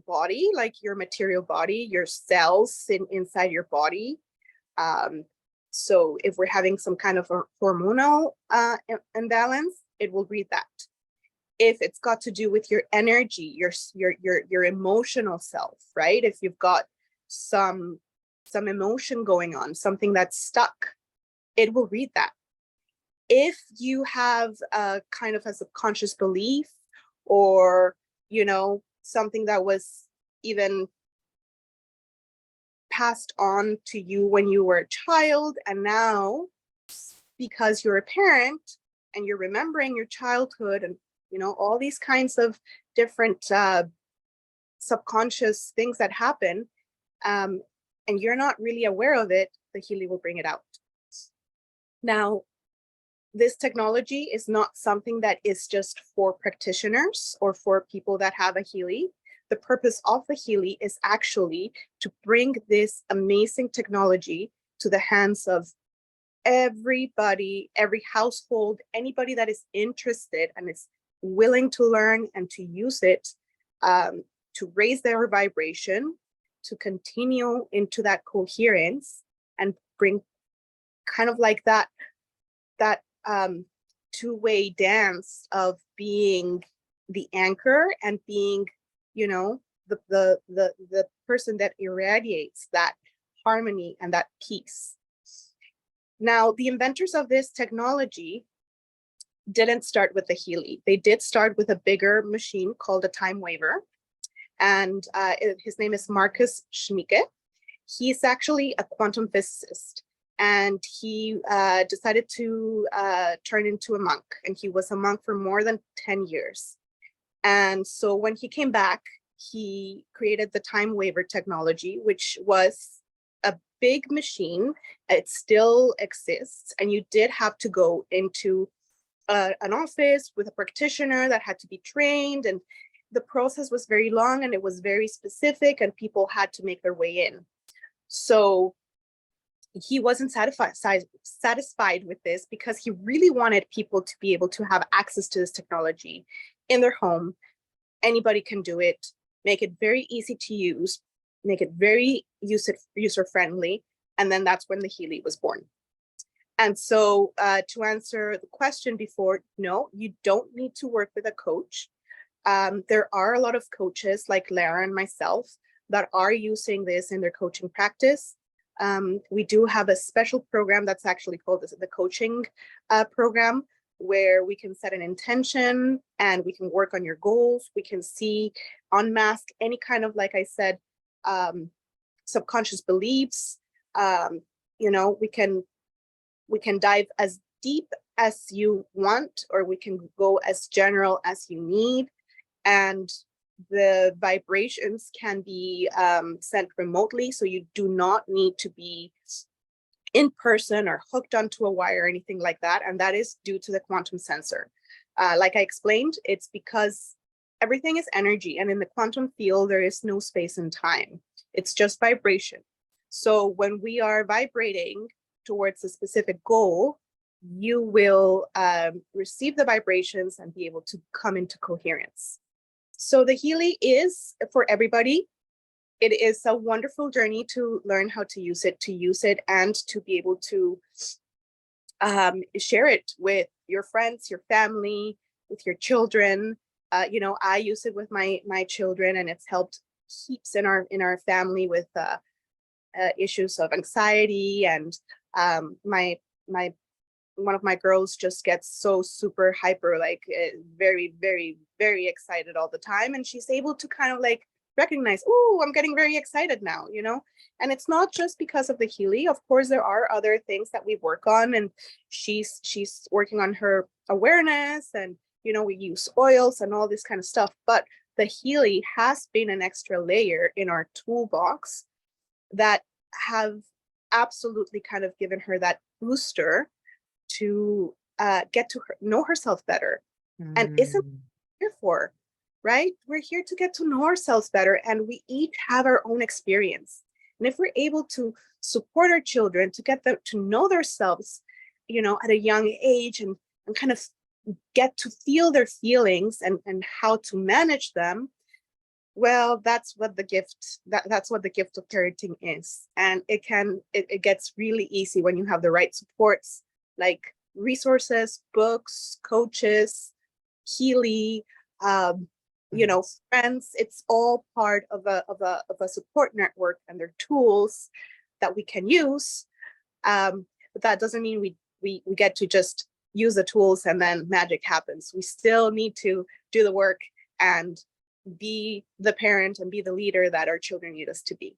body, like your material body, your cells inside your body. So if we're having some kind of a hormonal imbalance, it will read that. If it's got to do with your energy, your emotional self, right? If you've got some emotion going on, something that's stuck, it will read that. If you have a kind of a subconscious belief, or something that was even passed on to you when you were a child, and now because you're a parent and you're remembering your childhood, and all these kinds of different subconscious things that happen, and you're not really aware of it, the Healy will bring it out. Now, this technology is not something that is just for practitioners or for people that have a Healy. The purpose of the Healy is actually to bring this amazing technology to the hands of everybody, every household, anybody that is interested and is willing to learn and to use it to raise their vibration, to continue into that coherence and bring kind of like that two-way dance of being the anchor and being, you know, the person that irradiates that harmony and that peace. Now, the inventors of this technology didn't start with the Healy. They did start with a bigger machine called a time waver. And his name is Marcus Schmieke. He's actually a quantum physicist. And he decided to turn into a monk. And he was a monk for more than 10 years. And so when he came back, he created the time waver technology, which was a big machine. It still exists. And you did have to go into an office with a practitioner that had to be trained. And the process was very long and it was very specific and people had to make their way in. So he wasn't satisfied with this because he really wanted people to be able to have access to this technology in their home. Anybody can do it, make it very easy to use, make it very user-friendly. And then that's when the Healy was born. And so to answer the question before, no, you don't need to work with a coach. There are a lot of coaches like Lara and myself that are using this in their coaching practice. We do have a special program that's actually called the coaching program, where we can set an intention and we can work on your goals. We can see, unmask any kind of, like I said, subconscious beliefs. You know, we can dive as deep as you want, or we can go as general as you need. And the vibrations can be sent remotely. So you do not need to be in person or hooked onto a wire or anything like that. And that is due to the quantum sensor. Like I explained, it's because everything is energy. And in the quantum field, there is no space and time. It's just vibration. So when we are vibrating towards a specific goal, you will receive the vibrations and be able to come into coherence. So the Healy is for everybody. It is a wonderful journey to learn how to use it and to be able to share it with your friends, your family, with your children. You know, I use it with my children, and it's helped heaps in our family with issues of anxiety. And one of my girls just gets so super hyper, like very, very, very excited all the time. And she's able to kind of like recognize, oh, I'm getting very excited now, you know? And it's not just because of the Healy. Of course, there are other things that we work on, and she's working on her awareness, and, you know, we use oils and all this kind of stuff. But the Healy has been an extra layer in our toolbox that have absolutely kind of given her that booster to get to know herself better. And isn't here for, right? We're here to get to know ourselves better, and we each have our own experience. And if we're able to support our children to get them to know themselves, you know, at a young age, and kind of get to feel their feelings and how to manage them, well, that's what the gift of parenting is. And it gets really easy when you have the right supports, like resources, books, coaches, Healy, you know, friends. It's all part of a support network, and they're tools that we can use. But that doesn't mean we get to just use the tools and then magic happens. We still need to do the work and be the parent and be the leader that our children need us to be.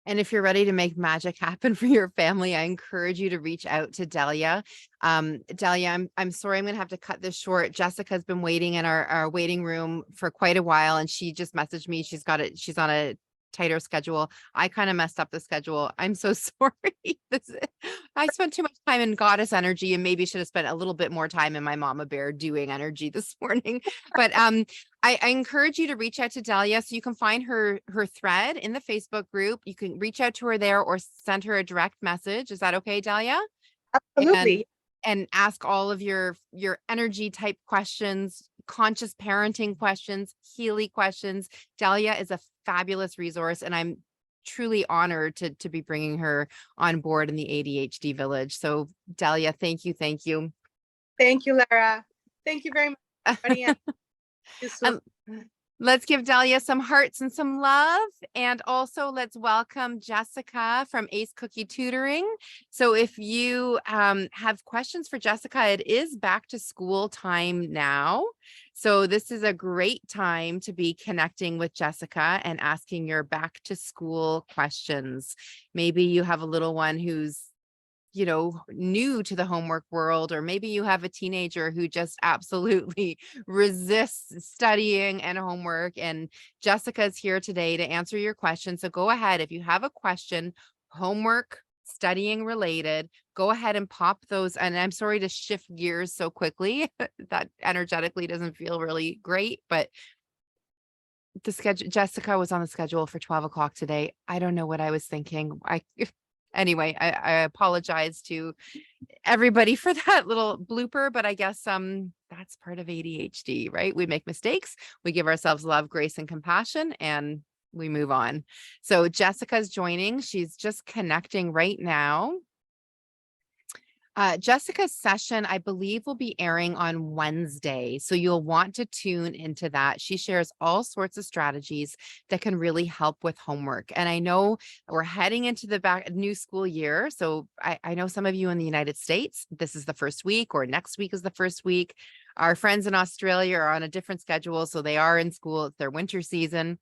And if you're ready to make magic happen for your family, I encourage you to reach out to Delia. Delia, I'm sorry, I'm going to have to cut this short. Jessica's been waiting in our waiting room for quite a while, and she just messaged me. She's on a tighter schedule. I kind of messed up the schedule. I'm so sorry. I spent too much time in goddess energy, and maybe should have spent a little bit more time in my mama bear doing energy this morning. But I encourage you to reach out to Delia. So you can find her thread in the Facebook group. You can reach out to her there or send her a direct message. Is that okay, Delia? Absolutely. And ask all of your energy type questions. conscious parenting questions, Healy questions. Delia is a fabulous resource, and I'm truly honored to be bringing her on board in the ADHD village. So Delia, thank you. Thank you. Thank you, Lara. Thank you very much, everybody. And this was Let's give Delia some hearts and some love. And also let's welcome Jessica from Ace Cookie Tutoring. So if you have questions for Jessica, it is back to school time now. So this is a great time to be connecting with Jessica and asking your back to school questions. Maybe you have a little one who's new to the homework world, or maybe you have a teenager who just absolutely resists studying and homework. And Jessica's here today to answer your question. So go ahead. If you have a question, homework, studying related, go ahead and pop those. And I'm sorry to shift gears so quickly. That energetically doesn't feel really great, but the schedule, Jessica was on the schedule for 12 o'clock today. I don't know what I was thinking. Anyway, I apologize to everybody for that little blooper, but I guess that's part of ADHD, right? We make mistakes, we give ourselves love, grace, and compassion, and we move on. So Jessica's joining. She's just connecting right now. Jessica's session, I believe, will be airing on Wednesday. So you'll want to tune into that. She shares all sorts of strategies that can really help with homework. And I know we're heading into the new school year. So I know some of you in the United States, this is the first week, or next week is the first week. Our friends in Australia are on a different schedule. So they are in school. It's their winter season.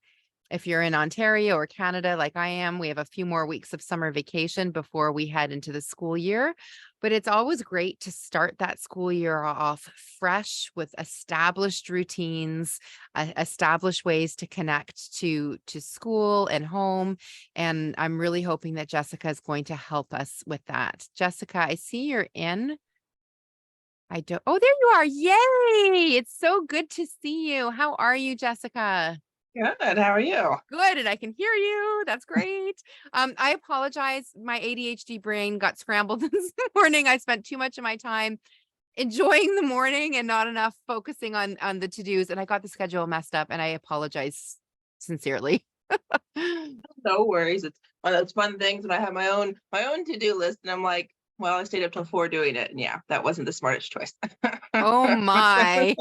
If you're in Ontario or Canada, like I am, we have a few more weeks of summer vacation before we head into the school year. But it's always great to start that school year off fresh with established routines, established ways to connect to school and home. And I'm really hoping that Jessica is going to help us with that. Jessica, I see you're in. Oh, there you are. Yay. It's so good to see you. How are you, Jessica? Good. How are you? Good. And I can hear you. That's great. I apologize. My ADHD brain got scrambled this morning. I spent too much of my time enjoying the morning and not enough focusing on the to-dos. And I got the schedule messed up, and I apologize sincerely. No worries. It's one of those fun things when I have my own to-do list, and I'm like, well, I stayed up till 4 doing it. And yeah, that wasn't the smartest choice. Oh my.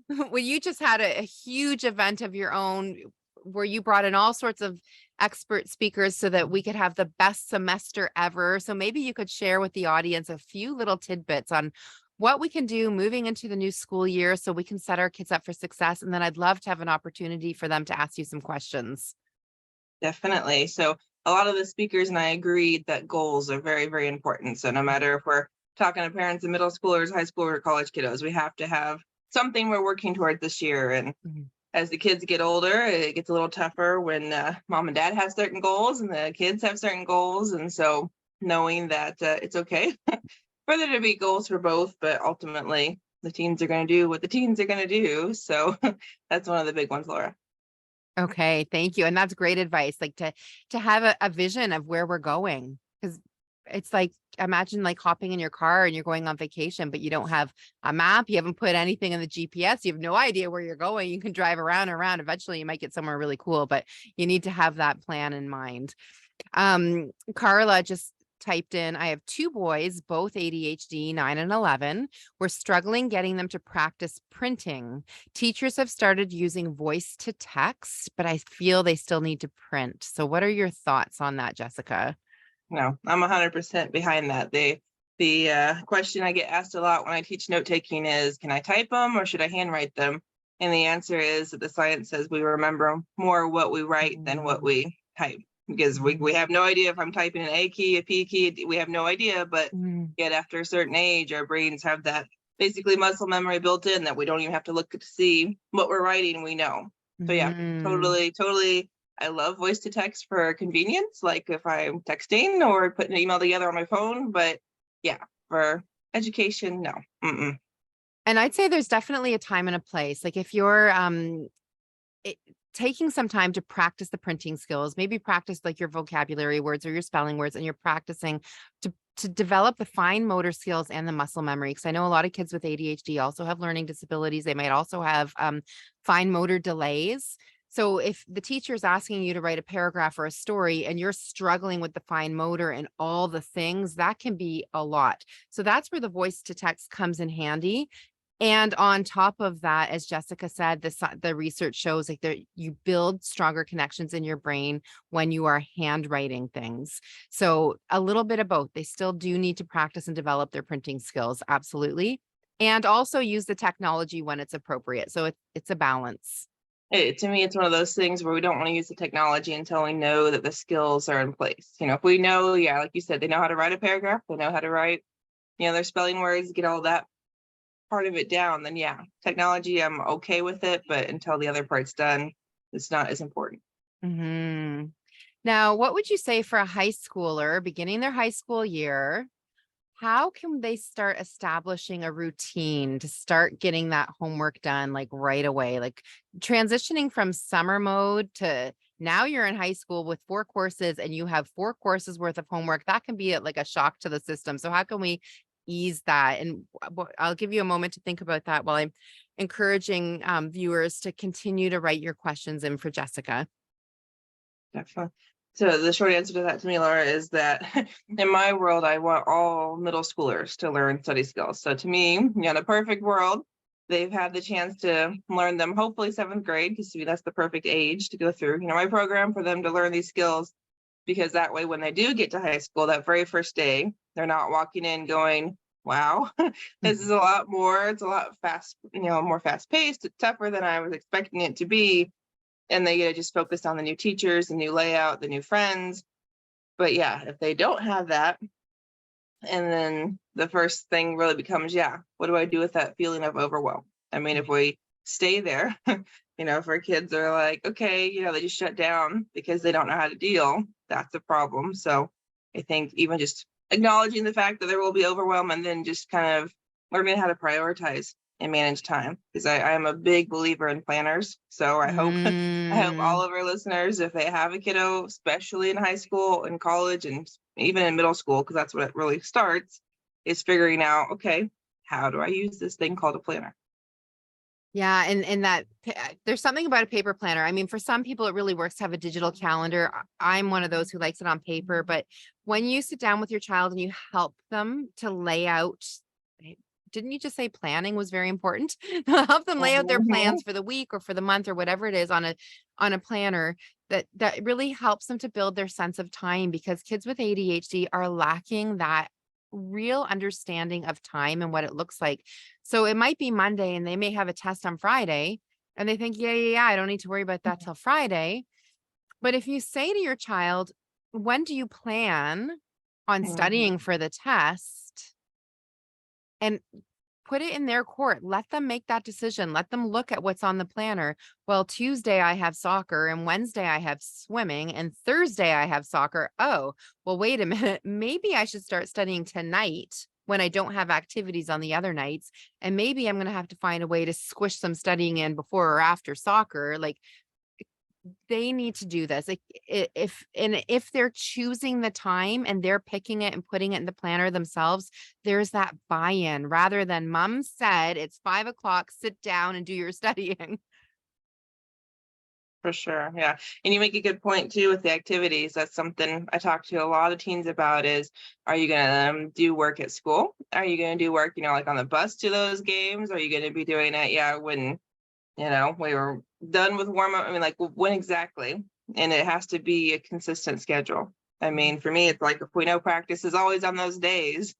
Well, you just had a huge event of your own where you brought in all sorts of expert speakers so that we could have the best semester ever. So maybe you could share with the audience a few little tidbits on what we can do moving into the new school year so we can set our kids up for success. And then I'd love to have an opportunity for them to ask you some questions. Definitely. So a lot of the speakers and I agreed that goals are very, very important. So no matter if we're talking to parents of middle schoolers, high schoolers, or college kiddos, we have to have something we're working toward this year. And as the kids get older, it gets a little tougher when mom and dad have certain goals and the kids have certain goals. And so knowing that it's okay for there to be goals for both, but ultimately the teens are going to do what the teens are going to do. So that's one of the big ones, Laura. Okay, thank you. And that's great advice, like to have a vision of where we're going. Because it's like, imagine like hopping in your car and you're going on vacation, but you don't have a map. You haven't put anything in the GPS. You have no idea where you're going. You can drive around and around. Eventually you might get somewhere really cool, but you need to have that plan in mind. Carla just typed in, I have 2 boys, both ADHD, 9 and 11. We're struggling getting them to practice printing. Teachers have started using voice to text, but I feel they still need to print. So what are your thoughts on that, Jessica? No, I'm 100% behind that. The question I get asked a lot when I teach note taking is, can I type them or should I handwrite them? And the answer is that the science says we remember more what we write than what we type, because we have no idea if I'm typing an A key, a P key, we have no idea, but yet after a certain age, our brains have that basically muscle memory built in that we don't even have to look to see what we're writing, we know. So yeah, totally. I love voice to text for convenience, like if I'm texting or putting an email together on my phone, but yeah, for education, no. And I'd say there's definitely a time and a place. Like if you're taking some time to practice the printing skills, maybe practice like your vocabulary words or your spelling words, and you're practicing to to develop the fine motor skills and the muscle memory. Because I know a lot of kids with ADHD also have learning disabilities. They might also have fine motor delays. So if the teacher is asking you to write a paragraph or a story and you're struggling with the fine motor and all the things, that can be a lot. So that's where the voice to text comes in handy. And on top of that, as Jessica said, the research shows like you build stronger connections in your brain when you are handwriting things. So a little bit of both. They still do need to practice and develop their printing skills, absolutely. And also use the technology when it's appropriate. So it's a balance. To me, it's one of those things where we don't want to use the technology until we know that the skills are in place. If we know, yeah, like you said, they know how to write a paragraph, they know how to write, their spelling words, get all that part of it down, then yeah, technology, I'm okay with it, but until the other part's done, it's not as important. Now, what would you say for a high schooler beginning their high school year? How can they start establishing a routine to start getting that homework done like right away? Like transitioning from summer mode to now you're in high school with 4 courses and you have 4 courses worth of homework. That can be like a shock to the system. So how can we ease that? And I'll give you a moment to think about that while I'm encouraging viewers to continue to write your questions in for Jessica. Definitely. So the short answer to that to me, Laura, is that in my world, I want all middle schoolers to learn study skills. So to me, in a perfect world, they've had the chance to learn them, hopefully 7th grade, because to me, that's the perfect age to go through, my program for them to learn these skills, because that way, when they do get to high school, that very first day, they're not walking in going, wow, this is a lot more, it's a lot more fast paced, it's tougher than I was expecting it to be. And they get to just focus on the new teachers, the new layout, the new friends. But yeah, if they don't have that, and then the first thing really becomes, what do I do with that feeling of overwhelm? I mean, if we stay there, if our kids are like, okay, they just shut down because they don't know how to deal, that's a problem. So I think even just acknowledging the fact that there will be overwhelm and then just kind of learning how to prioritize and manage time, because I am a big believer in planners. So I hope all of our listeners, if they have a kiddo, especially in high school and college and even in middle school, because that's what it really starts, is figuring out, okay, how do I use this thing called a planner? Yeah, and that there's something about a paper planner. I mean, for some people, it really works to have a digital calendar. I'm one of those who likes it on paper, but when you sit down with your child and you help them to lay out, didn't you just say planning was very important? Help them lay out their plans for the week or for the month or whatever it is on a planner, that really helps them to build their sense of time, because kids with ADHD are lacking that real understanding of time and what it looks like. So it might be Monday and they may have a test on Friday and they think, yeah, I don't need to worry about that till Friday. But if you say to your child, when do you plan on studying for the test? And put it in their court. Let them make that decision. Let them look at what's on the planner. Well, Tuesday I have soccer and Wednesday I have swimming and Thursday I have soccer. Oh, well, wait a minute. Maybe I should start studying tonight when I don't have activities on the other nights. And maybe I'm going to have to find a way to squish some studying in before or after soccer. Like, they need to do this. Like, if they're choosing the time and they're picking it and putting it in the planner themselves, there's that buy-in rather than mom said it's 5 o'clock, sit down and do your studying. For sure. Yeah. And you make a good point too with the activities. That's something I talk to a lot of teens about is, are you going to do work at school? Are you going to do work, like on the bus to those games? Are you going to be doing it? When, we were done with warm up. I mean, like when exactly? And it has to be a consistent schedule. I mean, for me, it's like if we know practice is always on those days,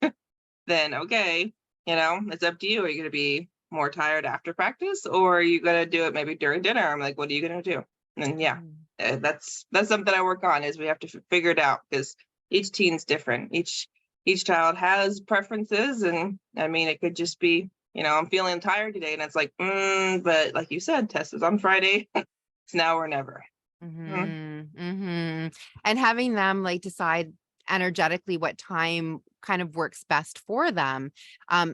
then okay, it's up to you. Are you going to be more tired after practice, or are you going to do it maybe during dinner? I'm like, what are you going to do? And that's something I work on, is we have to figure it out, because each teen's different. Each child has preferences. And I mean, it could just be, I'm feeling tired today. And it's like, but like you said, test is on Friday. It's now or never. And having them like decide energetically what time kind of works best for them.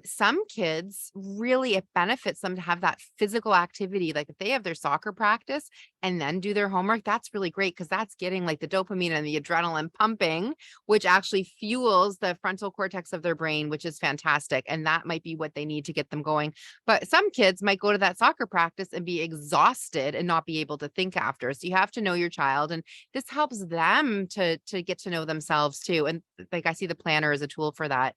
Some kids really, it benefits them to have that physical activity. Like if they have their soccer practice and then do their homework, that's really great because that's getting like the dopamine and the adrenaline pumping, which actually fuels the frontal cortex of their brain, which is fantastic. And that might be what they need to get them going. But some kids might go to that soccer practice and be exhausted and not be able to think after. So you have to know your child, and this helps them to get to know themselves too. And like I see the planner as a tool for that.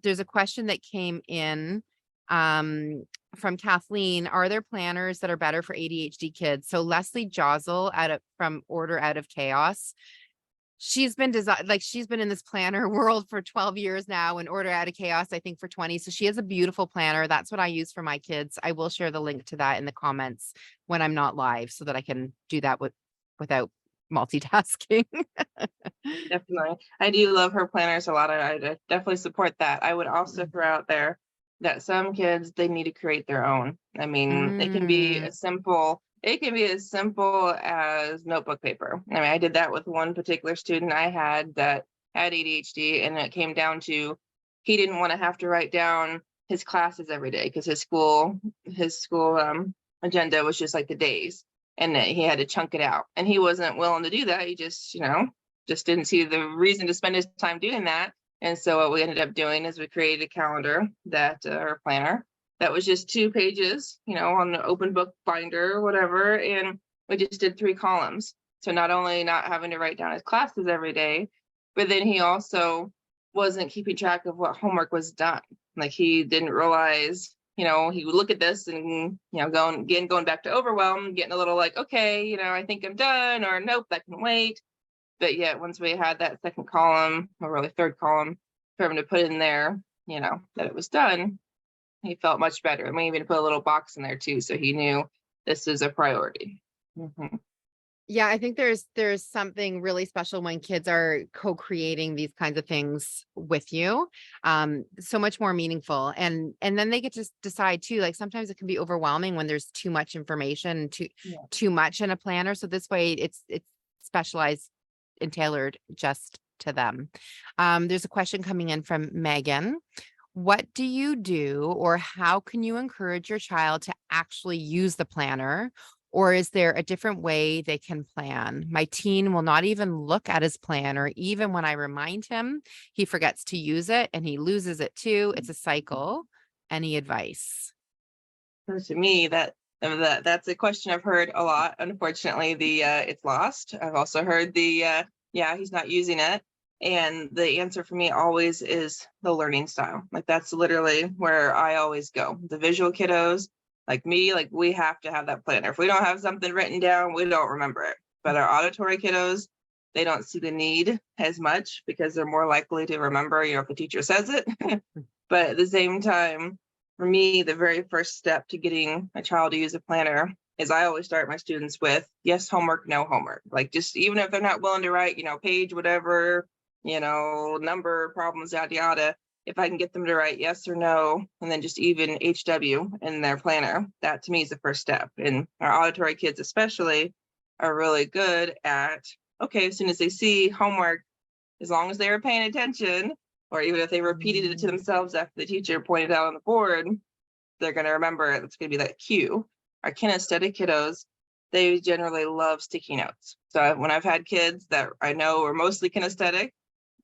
There's a question that came in from Kathleen. Are there planners that are better for ADHD kids? So Leslie Josel from Order Out of Chaos. She's been in this planner world for 12 years now, and Order Out of Chaos, I think, for 20. So she has a beautiful planner. That's what I use for my kids. I will share the link to that in the comments when I'm not live so that I can do that without multitasking. Definitely. I do love her planners a lot. I definitely support that. I would also throw out there that some kids, they need to create their own. I mean, it can be as simple as notebook paper. I mean, I did that with one particular student I had that had ADHD, and it came down to he didn't want to have to write down his classes every day because his school agenda was just like the days, and that he had to chunk it out, and he wasn't willing to do that. He just didn't see the reason to spend his time doing that. And so what we ended up doing is we created a calendar or planner that was just 2 pages, on the open book binder or whatever. And we just did 3 columns. So not only not having to write down his classes every day, but then he also wasn't keeping track of what homework was done. Like he didn't realize, he would look at this and, going back to overwhelm, getting a little like, okay, I think I'm done, or nope, that can wait. But yet once we had that second column, or really third column, for him to put in there, that it was done, he felt much better. And we even put a little box in there too, so he knew this is a priority. Mm-hmm. Yeah, I think there's something really special when kids are co-creating these kinds of things with you. So much more meaningful. And then they get to decide too, like sometimes it can be overwhelming when there's too much information, too much in a planner. So this way it's specialized and tailored just to them. There's a question coming in from Megan. What do you do, or how can you encourage your child to actually use the planner? Or is there a different way they can plan? My teen will not even look at his planner. Even when I remind him, he forgets to use it and he loses it too. It's a cycle. Any advice? To me, that's a question I've heard a lot. Unfortunately, it's lost. I've also heard he's not using it. And the answer for me always is the learning style. Like that's literally where I always go. The visual kiddos, like me, like we have to have that planner. If we don't have something written down, we don't remember it. But our auditory kiddos, they don't see the need as much because they're more likely to remember, if the teacher says it. But at the same time, for me, the very first step to getting a child to use a planner is I always start my students with yes, homework, no homework. Like just even if they're not willing to write, page, whatever, number, problems, yada, yada. If I can get them to write yes or no, and then just even HW in their planner, that to me is the first step. And our auditory kids especially are really good at, okay, as soon as they see homework, as long as they were paying attention, or even if they repeated it to themselves after the teacher pointed out on the board, they're going to remember it. It's going to be that cue. Our kinesthetic kiddos, they generally love sticky notes. So when I've had kids that I know are mostly kinesthetic,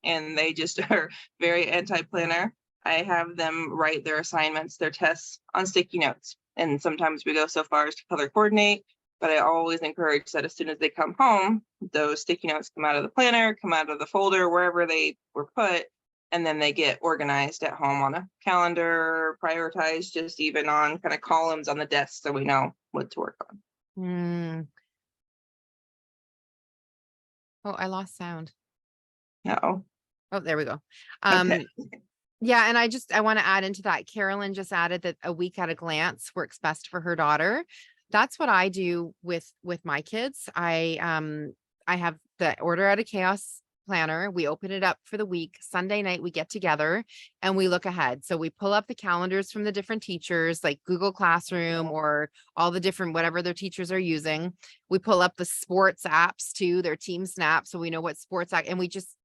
and they just are very anti-planner, I have them write their assignments, their tests on sticky notes. And sometimes we go so far as to color coordinate, but I always encourage that as soon as they come home, those sticky notes come out of the planner, come out of the folder, wherever they were put, and then they get organized at home on a calendar, prioritized just even on kind of columns on the desk so we know what to work on. Oh, I lost sound. No. Oh, there we go. Okay. Yeah. And I want to add into that. Carolyn just added that a week at a glance works best for her daughter. That's what I do with my kids. I have the Order Out of Chaos planner. We open it up for the week. Sunday night, we get together and we look ahead. So we pull up the calendars from the different teachers, like Google Classroom or all the different, whatever their teachers are using. We pull up the sports apps too, their team snap. So we know what sports act, and we just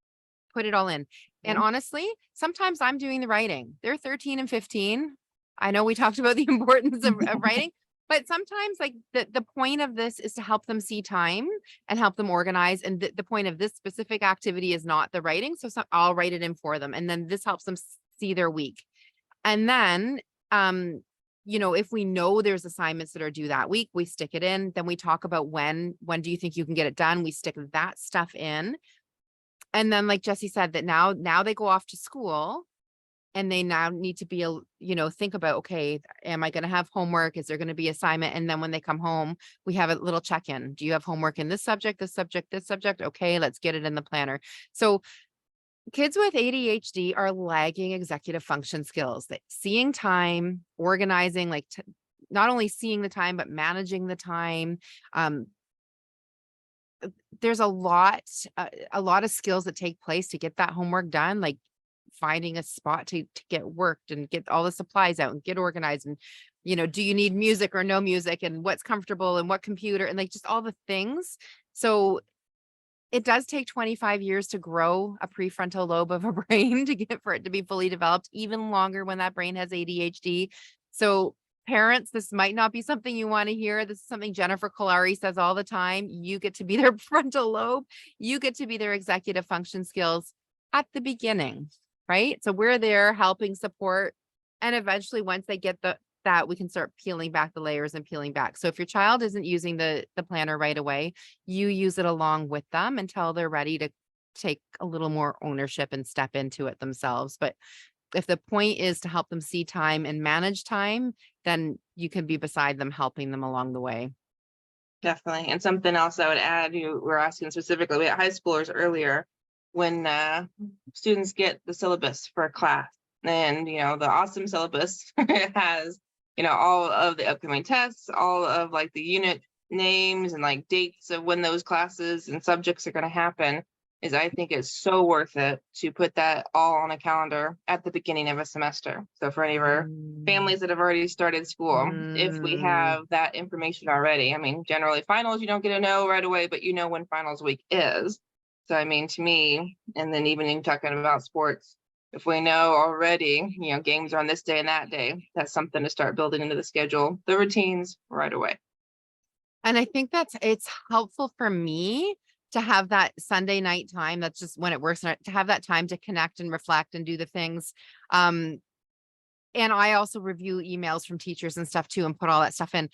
put it all in. And honestly, sometimes I'm doing the writing. They're 13 and 15. I know we talked about the importance of writing, but sometimes like the point of this is to help them see time and help them organize. And the point of this specific activity is not the writing. So I'll write it in for them. And then this helps them see their week. And then, if we know there's assignments that are due that week, we stick it in. Then we talk about when do you think you can get it done? We stick that stuff in. And then, like Jesse said, that now they go off to school and they now need to be, think about, okay, am I going to have homework? Is there going to be assignment? And then when they come home, we have a little check-in. Do you have homework in this subject, this subject, this subject? Okay, let's get it in the planner. So kids with ADHD are lagging executive function skills, that seeing time, organizing, like not only seeing the time, but managing the time. There's a lot of skills that take place to get that homework done, like finding a spot to get worked and get all the supplies out and get organized. And, do you need music or no music, and what's comfortable and what computer, and like just all the things. So it does take 25 years to grow a prefrontal lobe of a brain for it to be fully developed, even longer when that brain has ADHD. So parents, this might not be something you want to hear. This is something Jennifer Kolari says all the time. You get to be their frontal lobe. You get to be their executive function skills at the beginning, right? So we're there helping support. And eventually, once they get that, we can start peeling back the layers and peeling back. So if your child isn't using the planner right away, you use it along with them until they're ready to take a little more ownership and step into it themselves. But if the point is to help them see time and manage time, then you can be beside them, helping them along the way. Definitely. And something else I would add, you were asking specifically, we had high schoolers earlier, when students get the syllabus for a class, and the awesome syllabus has all of the upcoming tests, all of like the unit names and like dates of when those classes and subjects are going to happen, is I think it's so worth it to put that all on a calendar at the beginning of a semester. So for any of our families that have already started school, if we have that information already, I mean, generally finals, you don't get to know right away, but when finals week is. So, I mean, to me, and then even in talking about sports, if we know already, games are on this day and that day, that's something to start building into the schedule, the routines right away. And I think it's helpful for me to have that Sunday night time. That's just when it works, to have that time to connect and reflect and do the things. And I also review emails from teachers and stuff too, and put all that stuff in.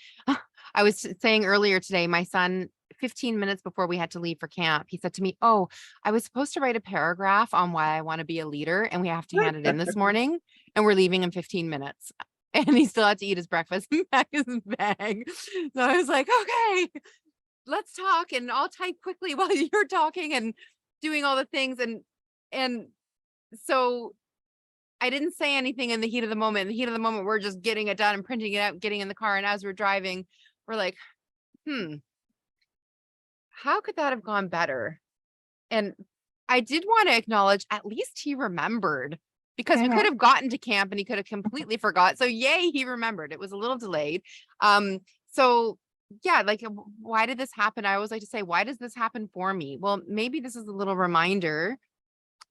I was saying earlier today, my son, 15 minutes before we had to leave for camp, he said to me, "Oh, I was supposed to write a paragraph on why I want to be a leader, and we have to hand it in this morning, and we're leaving in 15 minutes. And he still had to eat his breakfast and pack his bag. So I was like, okay, let's talk, and I'll type quickly while you're talking and doing all the things. And so I didn't say anything in the heat of the moment. In the heat of the moment, we're just getting it done and printing it out, getting in the car. And as we're driving, we're like, how could that have gone better? And I did want to acknowledge, at least he remembered, because we could have gotten to camp and he could have completely forgot. So yay, he remembered. It was a little delayed. So yeah, like, why did this happen? I always like to say, why does this happen for me? Well, maybe this is a little reminder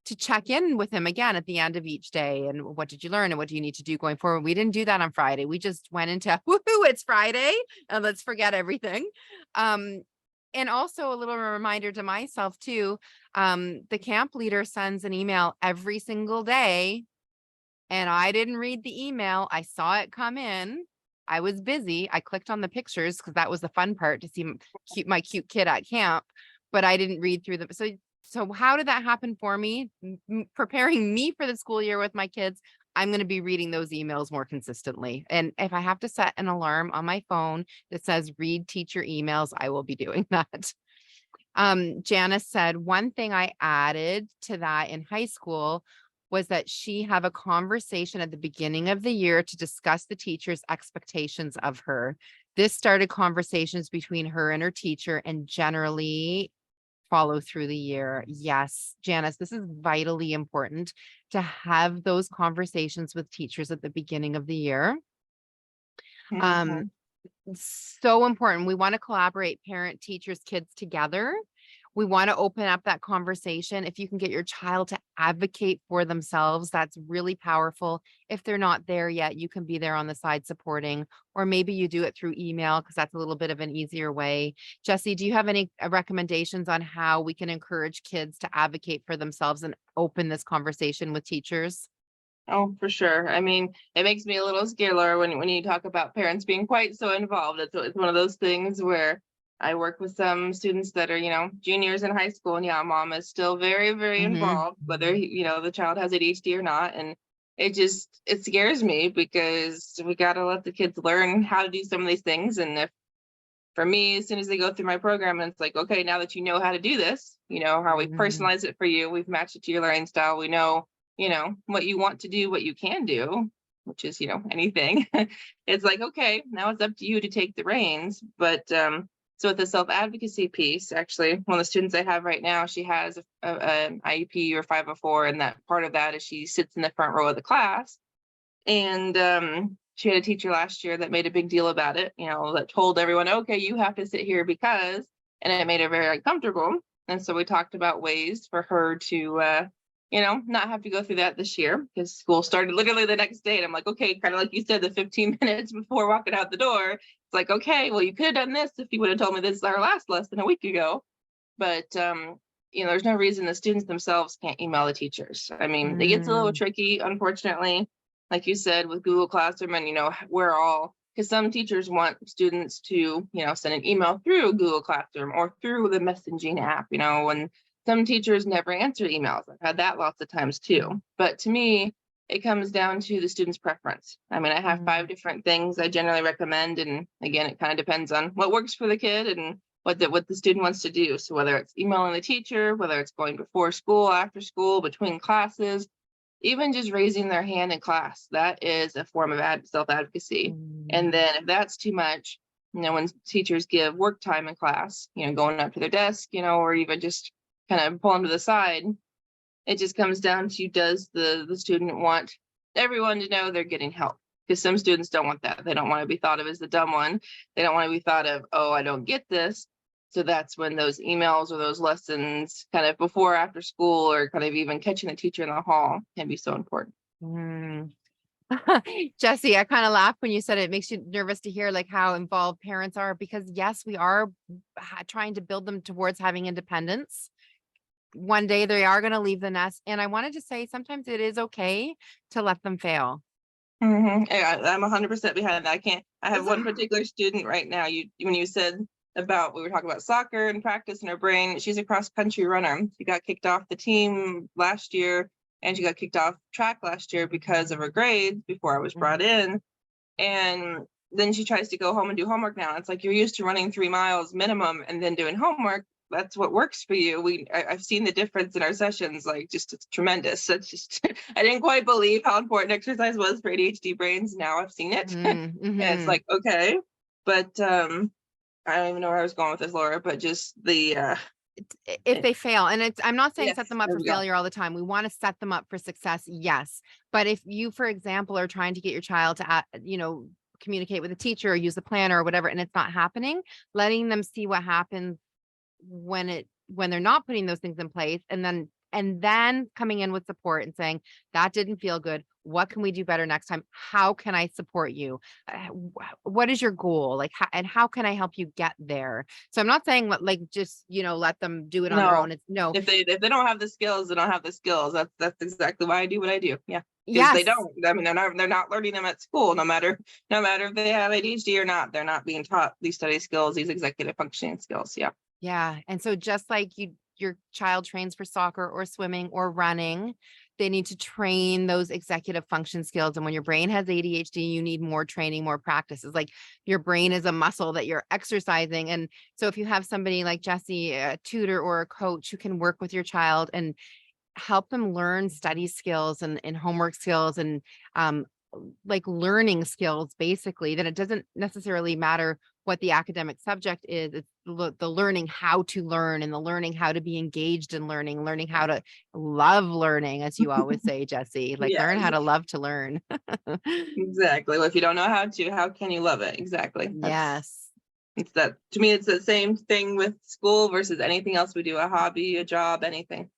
to check in with him again at the end of each day. And what did you learn? And what do you need to do going forward? We didn't do that on Friday. We just went into, woohoo, it's Friday, and let's forget everything. And also a little reminder to myself too, the camp leader sends an email every single day, and I didn't read the email. I saw it come in. I was busy. I clicked on the pictures because that was the fun part, to see my cute kid at camp, but I didn't read through them. So how did that happen for me? Preparing me for the school year with my kids, I'm going to be reading those emails more consistently. And if I have to set an alarm on my phone that says read teacher emails, I will be doing that. Janice said, one thing I added to that in high school was that she have a conversation at the beginning of the year to discuss the teacher's expectations of her. This started conversations between her and her teacher, and generally follow through the year. Yes, Janice, this is vitally important to have those conversations with teachers at the beginning of the year. So important. We want to collaborate, parent, teachers, kids together. We want to open up that conversation. If you can get your child to advocate for themselves, that's really powerful. If they're not there yet, you can be there on the side supporting, or maybe you do it through email because that's a little bit of an easier way. Jesse, do you have any recommendations on how we can encourage kids to advocate for themselves and open this conversation with teachers? Oh, for sure. I mean, it makes me a little scared, Laura, when you talk about parents being quite so involved. It's one of those things where I work with some students that are, juniors in high school, and yeah, mom is still very, very Mhm. involved, whether, the child has ADHD or not. And it scares me because we got to let the kids learn how to do some of these things. And if for me, as soon as they go through my program, and it's like, okay, now that you know how to do this, how we Mhm. personalize it for you, we've matched it to your learning style, we know, what you want to do, what you can do, which is, anything. It's like, okay, now it's up to you to take the reins. But so with the self-advocacy piece, actually, one of the students I have right now, she has an IEP or 504, and that part of that is she sits in the front row of the class. And she had a teacher last year that made a big deal about it, that told everyone, okay, you have to sit here because, and it made her very uncomfortable. And so we talked about ways for her to, not have to go through that this year, because school started literally the next day. And I'm like, okay, kind of like you said, the 15 minutes before walking out the door, it's like, okay, well, you could have done this if you would have told me this is our last lesson a week ago. But, there's no reason the students themselves can't email the teachers. I mean, it gets a little Mm. tricky, unfortunately, like you said, with Google Classroom, and we're all, because some teachers want students to send an email through Google Classroom or through the messaging app, and some teachers never answer emails. I've had that lots of times too. But to me, it comes down to the student's preference. I mean, I have 5 Mm. different things I generally recommend, and again, it kind of depends on what works for the kid and what the student wants to do. So whether it's emailing the teacher, whether it's going before school, after school, between classes, even just raising their hand in class, that is a form of self-advocacy. And Mm. then if that's too much, when teachers give work time in class, going up to their desk, or even just kind of pull them to the side, it just comes down to, does the student want everyone to know they're getting help? Because some students don't want that. They don't want to be thought of as the dumb one. They don't want to be thought of, oh, I don't get this. So that's when those emails or those lessons kind of before, after school, or kind of even catching the teacher in the hall can be so important. Mm. Jesse, I kind of laughed when you said it makes you nervous to hear like how involved parents are, because yes, we are trying to build them towards having independence. One day they are going to leave the nest. And I wanted to say sometimes it is okay to let them fail. Yeah, I'm 100% behind that. I have Is one particular student right now. When you said we were talking about soccer and practice in her brain, she's a cross country runner. She got kicked off the team last year, and she got kicked off track last year because of her grades before I was brought Mhm. in. And then she tries to go home and do homework now. It's like, you're used to running 3 miles minimum and then doing homework. That's what works for you. I've seen the difference in our sessions, like, just it's tremendous. It's just I didn't quite believe how important exercise was for ADHD brains. Now I've seen it. And it's Mhm. like, okay. But I don't even know where I was going with this, Laura, but just If they fail, and I'm not saying yes, set them up there for we go. failure all the time. We want to set them up for success. Yes. But if you, for example, are trying to get your child to, communicate with a teacher or use the planner or whatever, and it's not happening, letting them see what happens when they're not putting those things in place, and then coming in with support and saying that didn't feel good, what can we do better next time? How can I support you? What is your goal, like, how can I help you get there? So I'm not saying like just let them do it on their No, own. It's no. if they don't have the skills, they don't have the skills. That's exactly why I do what I do. Yeah, because they Yes. don't. I mean, they're not learning them at school. No matter if they have ADHD or not, they're not being taught these study skills, these executive functioning skills. Yeah. Yeah. And so just like your child trains for soccer or swimming or running, they need to train those executive function skills. And when your brain has ADHD, you need more training, more practices. Like your brain is a muscle that you're exercising. And so if you have somebody like Jesse, a tutor or a coach who can work with your child and help them learn study skills and homework skills and um, like learning skills, basically, then it doesn't necessarily matter what the academic subject is. It's the learning how to learn and the learning how to be engaged in learning how to love learning, as you always say, Jesse, like learn how Yes, to love to learn. exactly. Well, if you don't know how to, how can you love it? Exactly. That's Yes. It's that, to me, it's the same thing with school versus anything else we do, a hobby, a job, anything.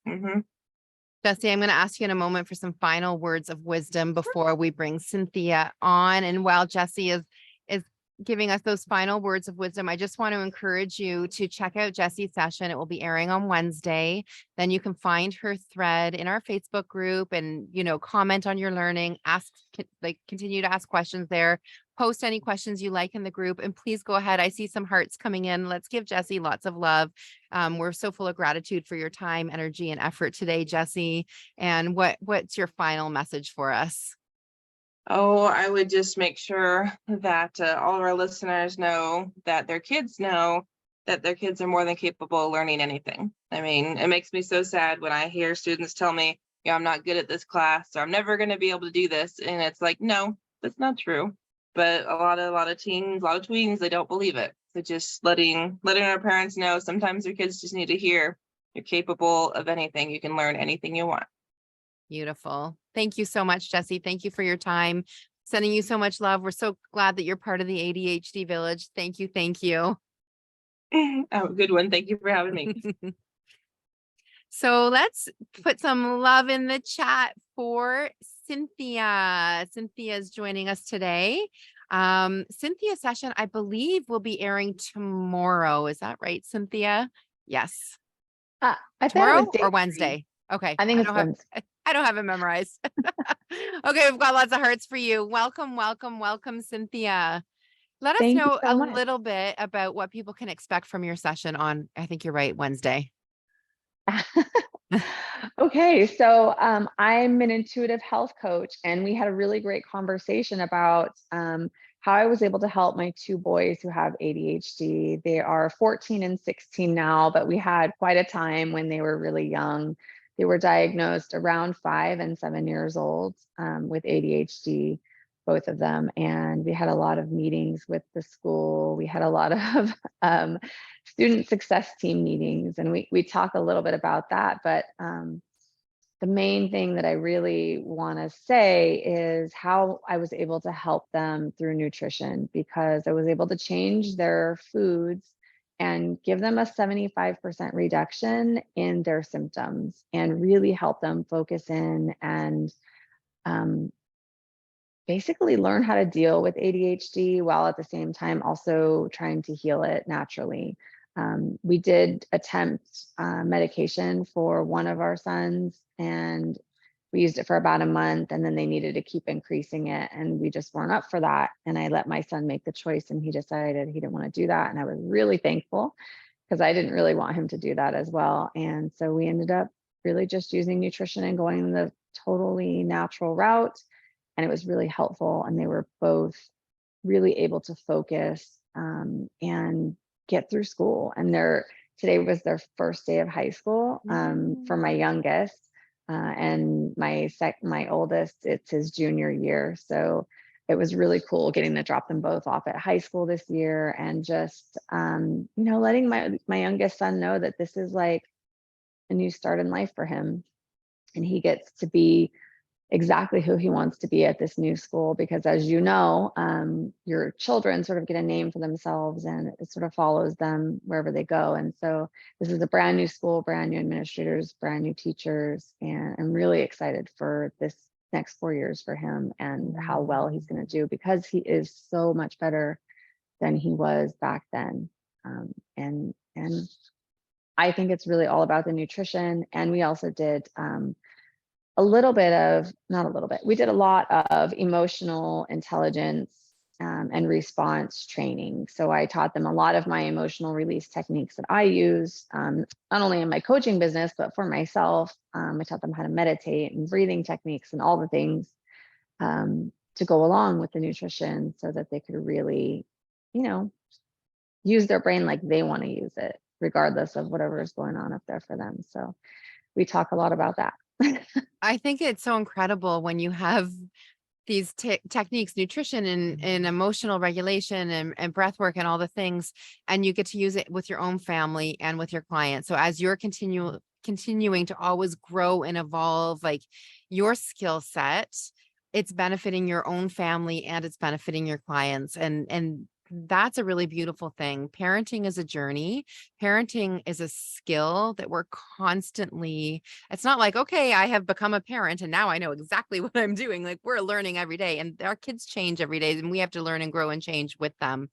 Jesse, I'm going to ask you in a moment for some final words of wisdom before we bring Cynthia on. And while Jesse is giving us those final words of wisdom, I just want to encourage you to check out Jesse's session. It will be airing on Wednesday. Then you can find her thread in our Facebook group and, comment on your learning, continue to ask questions there, post any questions you like in the group, and please go ahead. I see some hearts coming in. Let's give Jesse lots of love. We're so full of gratitude for your time, energy, and effort today, Jesse. And what's your final message for us? Oh, I would just make sure that all of our listeners know that their kids know that their kids are more than capable of learning anything. I mean, it makes me so sad when I hear students tell me, I'm not good at this class, or I'm never going to be able to do this. And it's like, no, that's not true. But a lot of teens, a lot of tweens, they don't believe it. So just letting our parents know, sometimes their kids just need to hear you're capable of anything. You can learn anything you want. Beautiful. Thank you so much, Jesse. Thank you for your time. Sending you so much love. We're so glad that you're part of the ADHD village. Thank you. Thank you. Oh, good one. Thank you for having me. So let's put some love in the chat for Cynthia. Cynthia is joining us today. Cynthia's session, I believe, will be airing tomorrow. Is that right, Cynthia? Yes. I Tomorrow or Wednesday? Okay. I think it's Wednesday. I don't have it memorized. Okay, we've got lots of hearts for you. Welcome, welcome, welcome, Cynthia. Let us Thank you know so a much. little bit about what people can expect from your session on, I think you're right, Wednesday. Okay, so I'm an intuitive health coach, and we had a really great conversation about how I was able to help my two boys who have ADHD. They are 14 and 16 now, but we had quite a time when they were really young. They were diagnosed around 5 and 7 years old with ADHD, both of them. And we had a lot of meetings with the school. We had a lot of student success team meetings, and we talk a little bit about that. But the main thing that I really want to say is how I was able to help them through nutrition, because I was able to change their foods and give them a 75% reduction in their symptoms and really help them focus in and basically learn how to deal with ADHD while at the same time also trying to heal it naturally. We did attempt medication for one of our sons, and we used it for about a month, and then they needed to keep increasing it, and we just weren't up for that. And I let my son make the choice, and he decided he didn't want to do that. And I was really thankful, because I didn't really want him to do that as well. And so we ended up really just using nutrition and going the totally natural route. And it was really helpful. And they were both really able to focus and get through school. And today was their first day of high school for my youngest. And my oldest, it's his junior year. So it was really cool getting to drop them both off at high school this year, and just letting my youngest son know that this is like a new start in life for him, and he gets to be exactly who he wants to be at this new school. Because as you know, your children sort of get a name for themselves, and it sort of follows them wherever they go. And so this is a brand new school, brand new administrators, brand new teachers, and I'm really excited for this next 4 years for him and how well he's going to do, because he is so much better than he was back then. And I think it's really all about the nutrition. And we also did we did a lot of emotional intelligence and response training. So I taught them a lot of my emotional release techniques that I use, not only in my coaching business, but for myself. I taught them how to meditate and breathing techniques and all the things to go along with the nutrition, so that they could really, use their brain like they want to use it, regardless of whatever is going on up there for them. So we talk a lot about that. I think it's so incredible when you have these techniques, nutrition and emotional regulation and breath work and all the things, and you get to use it with your own family and with your clients. So as you're continuing to always grow and evolve, like your skill set, it's benefiting your own family and it's benefiting your clients. And that's a really beautiful thing. Parenting is a journey. Parenting is a skill that we're constantly, it's not like, okay, I have become a parent and now I know exactly what I'm doing. Like we're learning every day and our kids change every day and we have to learn and grow and change with them.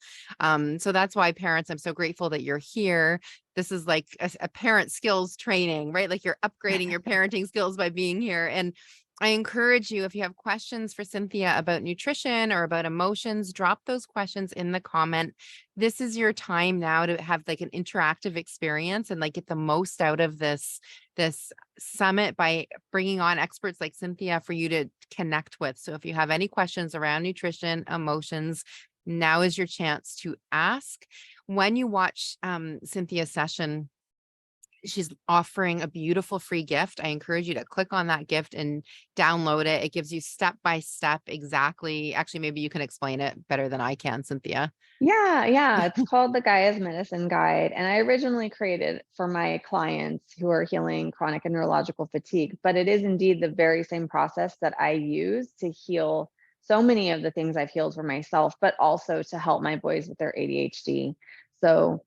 So that's why parents, I'm so grateful that you're here. This is like a parent skills training, right? Like you're upgrading your parenting skills by being here. And I encourage you, if you have questions for Cynthia about nutrition or about emotions, drop those questions in the comment. This is your time now to have like an interactive experience and like get the most out of this summit by bringing on experts like Cynthia for you to connect with. So if you have any questions around nutrition, emotions, now is your chance to ask. When you watch Cynthia's session, she's offering a beautiful free gift. I encourage you to click on that gift and download it. It gives you step by step exactly. Actually, maybe you can explain it better than I can, Cynthia. Yeah. It's called the Gaia's Medicine Guide. And I originally created for my clients who are healing chronic and neurological fatigue, but it is indeed the very same process that I use to heal so many of the things I've healed for myself, but also to help my boys with their ADHD. So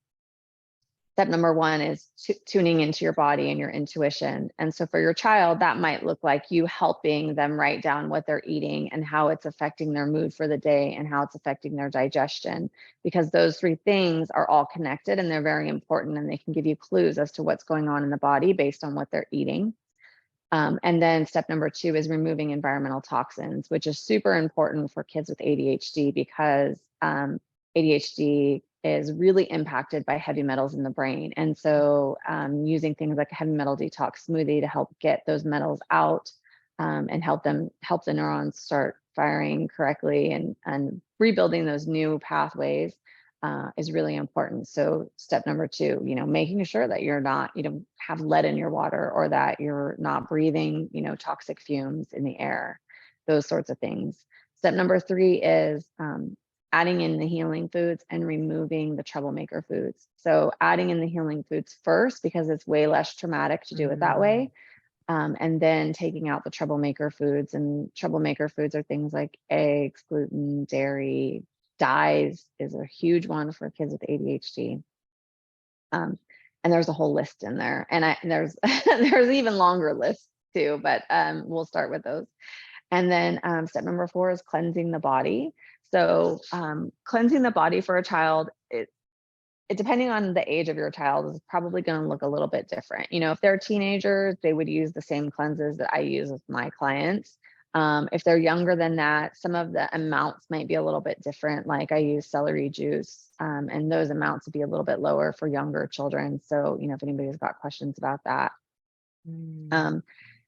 step number one is tuning into your body and your intuition. And so for your child, that might look like you helping them write down what they're eating and how it's affecting their mood for the day and how it's affecting their digestion, because those three things are all connected and they're very important and they can give you clues as to what's going on in the body based on what they're eating. And then step number two is removing environmental toxins, which is super important for kids with ADHD because ADHD is really impacted by heavy metals in the brain. And so using things like a heavy metal detox smoothie to help get those metals out and help the neurons start firing correctly and rebuilding those new pathways is really important. So step number two, making sure that you don't have lead in your water or that you're not breathing, toxic fumes in the air, those sorts of things. Step number three is adding in the healing foods and removing the troublemaker foods. So adding in the healing foods first, because it's way less traumatic to do it that way. And then taking out the troublemaker foods, and troublemaker foods are things like eggs, gluten, dairy, dyes is a huge one for kids with ADHD. And there's a whole list in there, and there's there's even longer lists too, but we'll start with those. And then step number four is cleansing the body. So cleansing the body for a child, it depending on the age of your child, is probably going to look a little bit different. If they're teenagers, they would use the same cleanses that I use with my clients. If they're younger than that, some of the amounts might be a little bit different. Like I use celery juice, and those amounts would be a little bit lower for younger children. So, if anybody's got questions about that. And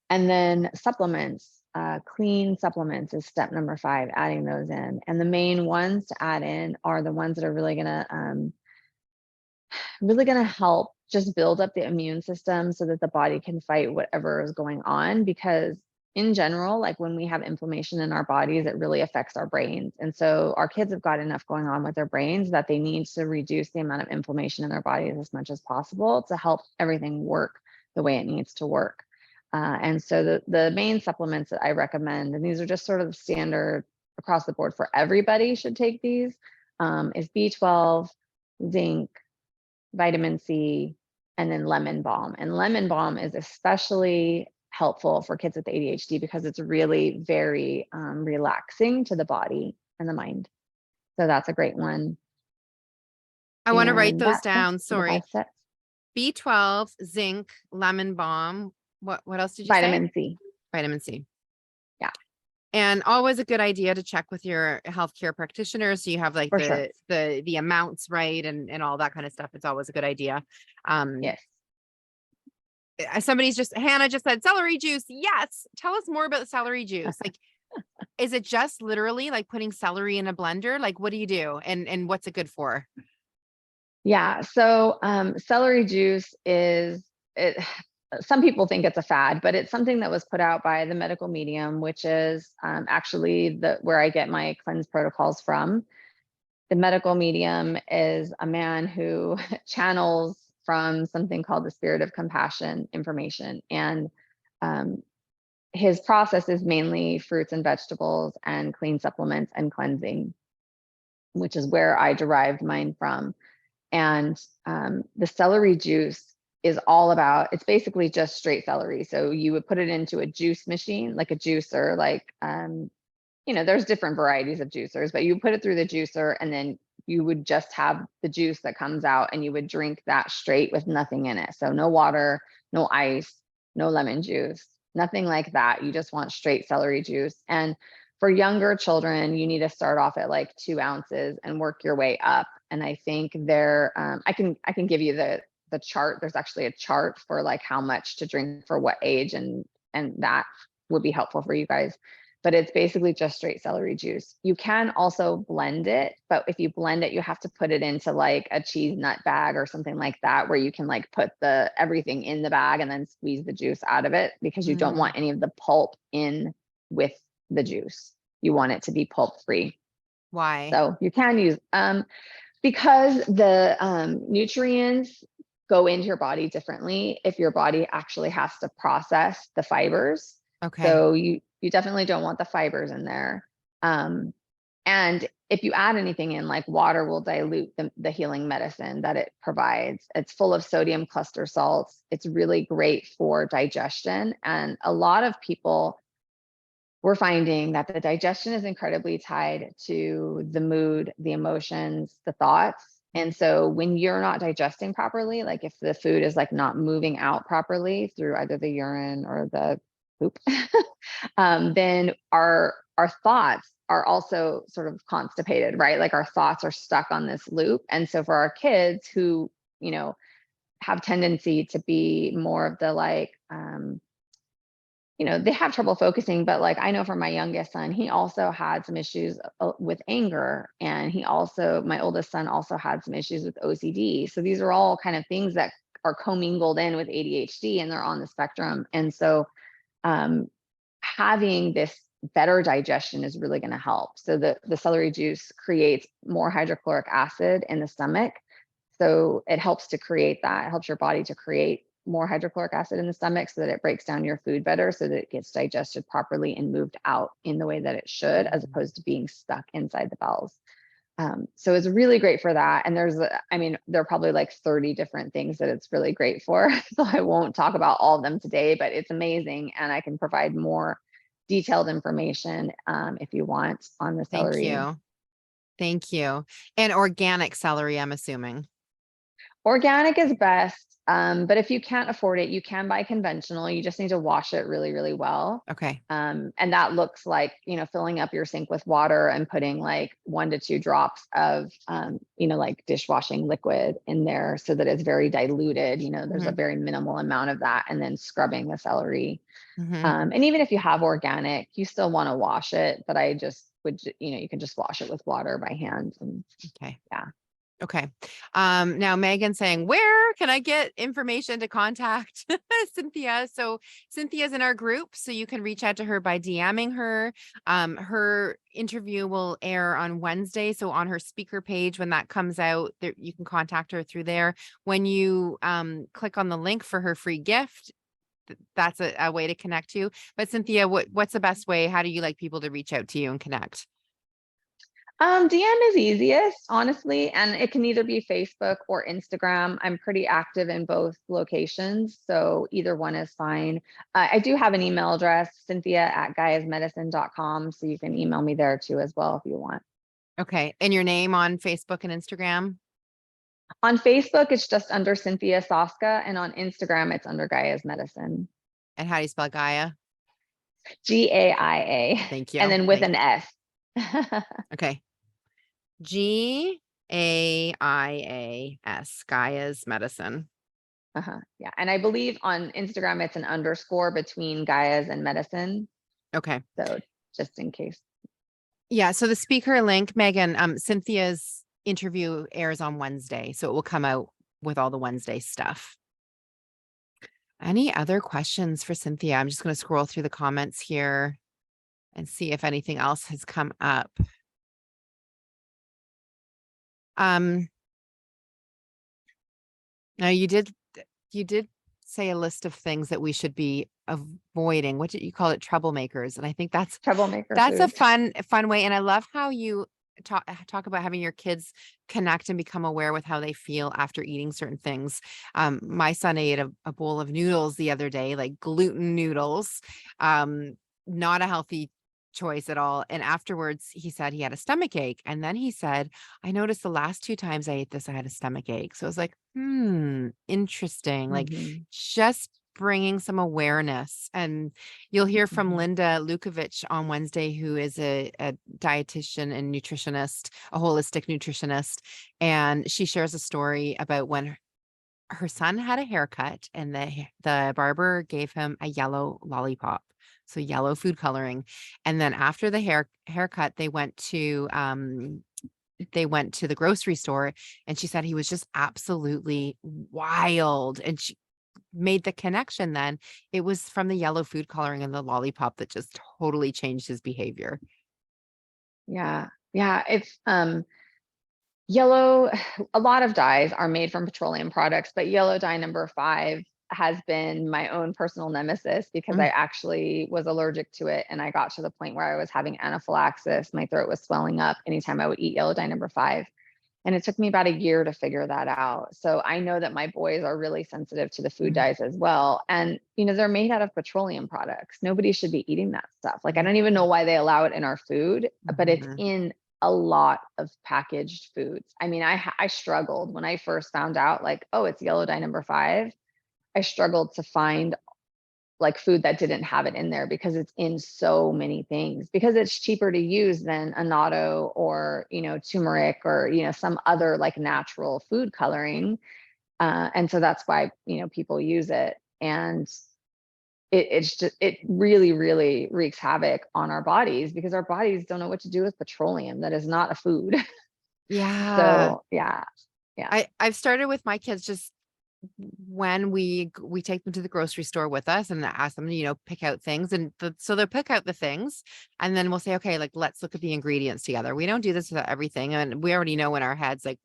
then supplements, clean supplements is step number five, adding those in. And the main ones to add in are the ones that are really going to help just build up the immune system so that the body can fight whatever is going on. Because in general, like when we have inflammation in our bodies, it really affects our brains. And so our kids have got enough going on with their brains that they need to reduce the amount of inflammation in their bodies as much as possible to help everything work the way it needs to work. And so the main supplements that I recommend, and these are just sort of standard across the board for everybody should take these, is B12, zinc, vitamin C, and then lemon balm. And lemon balm is especially helpful for kids with ADHD because it's really very relaxing to the body and the mind. So that's a great one. I want to write And those that's down. the Sorry. 5 steps. B12, zinc, lemon balm. What else did you say? Vitamin C. Vitamin C. Yeah. And always a good idea to check with your healthcare practitioner so you have like For sure. the amounts right and all that kind of stuff. It's always a good idea. Yes. Hannah just said celery juice. Yes. Tell us more about the celery juice. Like, is it just literally like putting celery in a blender? Like, what do you do? And what's it good for? Yeah. So celery juice some people think it's a fad, but it's something that was put out by the medical medium, which is actually where I get my cleanse protocols from. The medical medium is a man who channels from something called the spirit of compassion information. And his process is mainly fruits and vegetables and clean supplements and cleansing. which is where I derived mine from. And the celery juice is all about, it's basically just straight celery. So you would put it into a juice machine, like a juicer, like, there's different varieties of juicers, but you put it through the juicer and then you would just have the juice that comes out and you would drink that straight with nothing in it. So no water, no ice, no lemon juice, nothing like that. You just want straight celery juice. And for younger children, you need to start off at like 2 ounces and work your way up. And I think I can give you the chart. There's actually a chart for like how much to drink for what age, and that would be helpful for you guys. But it's basically just straight celery juice. You can also blend it, but if you blend it, you have to put it into like a cheese nut bag or something like that, where you can like put everything in the bag and then squeeze the juice out of it, because you don't want any of the pulp in with the juice. You want it to be pulp free. Why? So you can use, because the nutrients go into your body differently if your body actually has to process the fibers. Okay. So you definitely don't want the fibers in there. And if you add anything in, like water will dilute the healing medicine that it provides. It's full of sodium cluster salts. It's really great for digestion. And a lot of people, we're finding that the digestion is incredibly tied to the mood, the emotions, the thoughts. And so when you're not digesting properly, like if the food is like not moving out properly through either the urine or the poop, then our thoughts are also sort of constipated, right? Like our thoughts are stuck on this loop. And so for our kids who, have tendency to be more of the like, they have trouble focusing, but like I know for my youngest son, he also had some issues with anger. And my oldest son also had some issues with OCD. So these are all kind of things that are commingled in with ADHD, and they're on the spectrum. And so having this better digestion is really going to help. So the celery juice creates more hydrochloric acid in the stomach. So it helps to create that. It helps your body to create more hydrochloric acid in the stomach so that it breaks down your food better, so that it gets digested properly and moved out in the way that it should, as opposed to being stuck inside the bowels. So it's really great for that. And there are probably like 30 different things that it's really great for. So I won't talk about all of them today, but it's amazing. And I can provide more detailed information if you want on the celery. Thank you. And organic celery, I'm assuming. Organic is best. But if you can't afford it, you can buy conventional. You just need to wash it really, really well. Okay. And that looks like, filling up your sink with water and putting like 1 to 2 drops of, like dishwashing liquid in there so that it's very diluted. There's a very minimal amount of that, and then scrubbing the celery. And even if you have organic, you still want to wash it. But I just would, you can just wash it with water by hand. And okay. Yeah. Okay. Now Megan saying, where can I get information to contact Cynthia? So Cynthia's in our group, so you can reach out to her by DMing her. Her interview will air on Wednesday. So on her speaker page, when that comes out, there, you can contact her through there. When you click on the link for her free gift, that's a way to connect to. But Cynthia, what's the best way? How do you like people to reach out to you and connect? DM is easiest, honestly, and it can either be Facebook or Instagram. I'm pretty active in both locations, so either one is fine. I do have an email address, cynthia@gaiasmedicine.com, so you can email me there too as well if you want. Okay. And your name on Facebook and Instagram? On Facebook, it's just under Cynthia Soska, and on Instagram, it's under Gaia's Medicine. And how do you spell Gaia? Gaia. Thank you. And then with an S. Okay. Gaias, Gaia's Medicine. Yeah. And I believe on Instagram, it's an underscore between Gaia's and Medicine. Okay. So just in case. Yeah. So the speaker link, Megan, Cynthia's interview airs on Wednesday. So it will come out with all the Wednesday stuff. Any other questions for Cynthia? I'm just going to scroll through the comments here and see if anything else has come up. Now you did say a list of things that we should be avoiding. What did you call it? Troublemakers. And I think that's Troublemaker that's a foods. fun way. And I love how you talk about having your kids connect and become aware with how they feel after eating certain things. My son ate a bowl of noodles the other day, like gluten noodles, not a healthy choice at all. And afterwards, he said he had a stomach ache. And then he said, I noticed the last 2 times I ate this, I had a stomach ache. So I was like, interesting. Like Mhm. just bringing some awareness. And you'll hear from Mhm. Linda Lukovic on Wednesday, who is a dietitian and nutritionist, a holistic nutritionist. And she shares a story about when her son had a haircut and the barber gave him a yellow lollipop. So yellow food coloring. And then after the haircut, they went to the grocery store, and she said he was just absolutely wild. And she made the connection then. It was from the yellow food coloring and the lollipop that just totally changed his behavior. Yeah. Yeah. It's yellow. A lot of dyes are made from petroleum products, but yellow dye number 5 has been my own personal nemesis because I Mm. actually was allergic to it. And I got to the point where I was having anaphylaxis. My throat was swelling up anytime I would eat yellow dye number 5. And it took me about a year to figure that out. So I know that my boys are really sensitive to the food Mm. dyes as well. And, they're made out of petroleum products. Nobody should be eating that stuff. Like, I don't even know Mhm. why they allow it in our food, but it's Mhm. in a lot of packaged foods. I mean, I struggled when I first found out, like, oh, it's yellow dye number 5. I struggled to find like food that didn't have it in there because it's in so many things, because it's cheaper to use than annatto or turmeric or some other like natural food coloring, and so that's why people use it. And it really really wreaks havoc on our bodies because our bodies don't know what to do with petroleum that is not a food. Yeah. So yeah. Yeah. I've started with my kids, just when we take them to the grocery store with us and ask them to, pick out things, and so they'll pick out the things, and then we'll say, okay, like let's look at the ingredients together. We don't do this with everything, and we already know in our heads like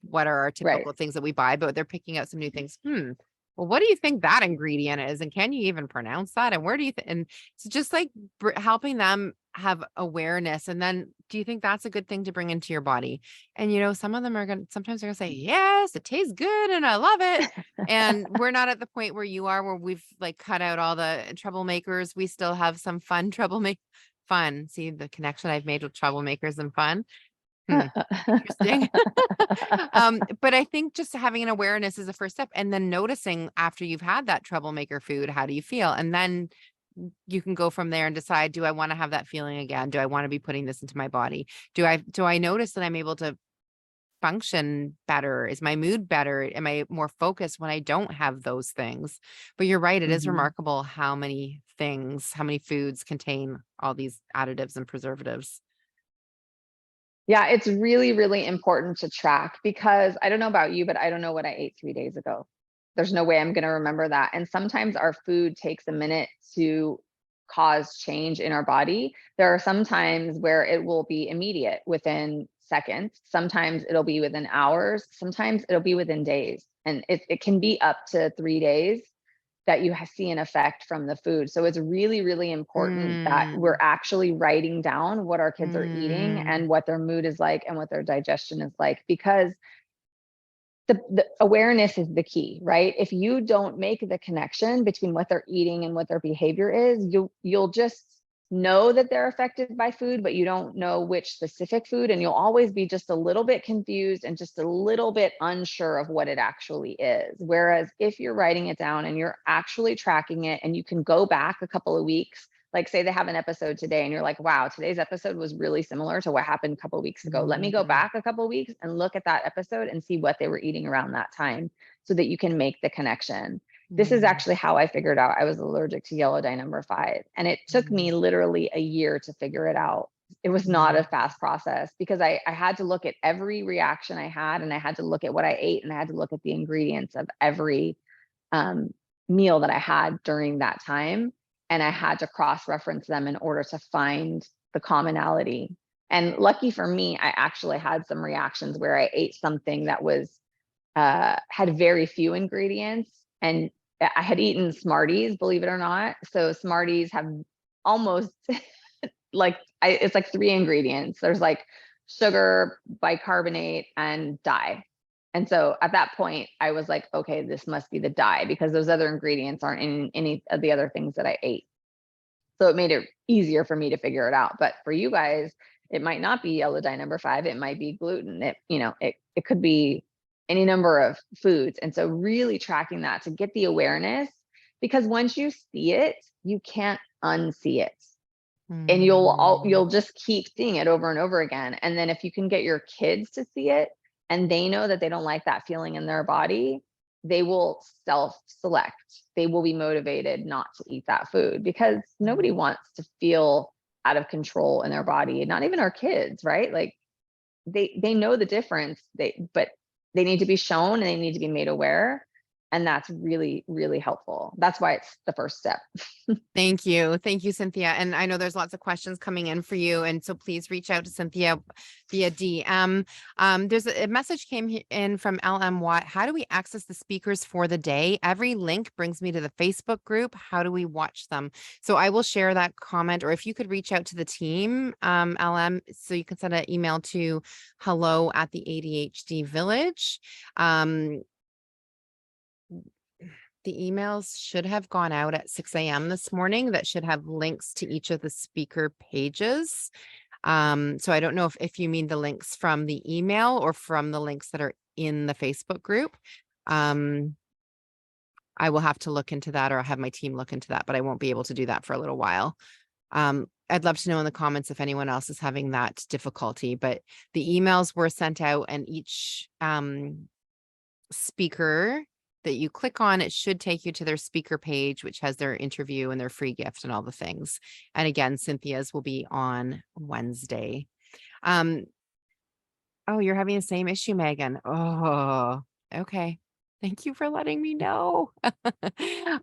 what are our Right. typical things that we buy, but they're picking out some new things. Well, what do you think that ingredient is? And can you even pronounce that? And where do you think? And it's just like helping them have awareness. And then do you think that's a good thing to bring into your body? And, some of them sometimes they're going to say, yes, it tastes good and I love it. And we're not at the point where you are, where we've like cut out all the troublemakers. We still have some fun fun. See the connection I've made with troublemakers and fun. Interesting. But I think just having an awareness is the first step. And then noticing after you've had that troublemaker food, how do you feel? And then you can go from there and decide, do I want to have that feeling again? Do I want to be putting this into my body? Do I notice that I'm able to function better? Is my mood better? Am I more focused when I don't have those things? But you're right. It is Mhm. remarkable how many foods contain all these additives and preservatives. Yeah, it's really, really important to track because I don't know about you, but I don't know what I ate 3 days ago. There's no way I'm going to remember that. And sometimes our food takes a minute to cause change in our body. There are some times where it will be immediate within seconds. Sometimes it'll be within hours. Sometimes it'll be within days. And it can be up to 3 days that you see an effect from the food. So it's really, really important that we're Mm, actually writing down what our kids are eating mm, and what their mood is like and what their digestion is like, because the awareness is the key, right? If you don't make the connection between what they're eating and what their behavior is, you'll just know that they're affected by food, but you don't know which specific food, and you'll always be just a little bit confused and just a little bit unsure of what it actually is. Whereas if you're writing it down and you're actually tracking it, and you can go back a couple of weeks, like say they have an episode today and you're like, wow, today's episode was really similar to what happened a couple of weeks ago. Let me go mm, back a couple of weeks and look at that episode and see what they were eating around that time so that you can make the connection. This is mm, actually how I figured out I was allergic to yellow dye number 5. And it took mm, me literally a year to figure it out. It was not a mm, fast process because I had to look at every reaction I had, and I had to look at what I ate, and I had to look at the ingredients of every um, meal that I had during that time. And I had to cross reference them in order to find the commonality. And lucky for me, I actually had some reactions where I ate something that was had very few ingredients, and I had eaten Smarties, believe it or not. So Smarties have almost like it's like 3 ingredients. There's like sugar, bicarbonate, and dye. And so at that point, I was like, okay, this must be the dye because those other ingredients aren't in any of the other things that I ate. So it made it easier for me to figure it out. But for you guys, it might not be yellow dye number 5. It might be gluten. It could be any number of foods. And so really tracking that to get the awareness, because once you see it, you can't unsee it. And you'll just keep seeing it over and over again. And then if you can get your kids to see it and they know that they don't like that feeling in their body, they will self-select. They will be motivated not to eat that food because nobody wants to feel out of control in their body, not even our kids, right? Like they know the difference, but they need to be shown and they need to be made aware. And that's really, really helpful. That's why it's the first step. Thank you. Thank you, Cynthia. And I know there's lots of questions coming in for you. And so please reach out to Cynthia via DM. There's a message came in from LM Watt. How do we access the speakers for the day? Every link brings me to the Facebook group. How do we watch them? So I will share that comment, or if you could reach out to the team, LM, so you can send an email to hello@the ADHD Village. The emails should have gone out at 6 a.m. this morning that should have links to each of the speaker pages. So I don't know if you mean the links from the email or from the links that are in the Facebook group. I will have to look into that, or I'll have my team look into that, but I won't be able to do that for a little while. I'd love to know in the comments if anyone else is having that difficulty, but the emails were sent out, and each speaker that you click on, it should take you to their speaker page, which has their interview and their free gift and all the things. And again, Cynthia's will be on Wednesday. Oh, you're having the same issue, Megan. Oh, okay. Thank you for letting me know.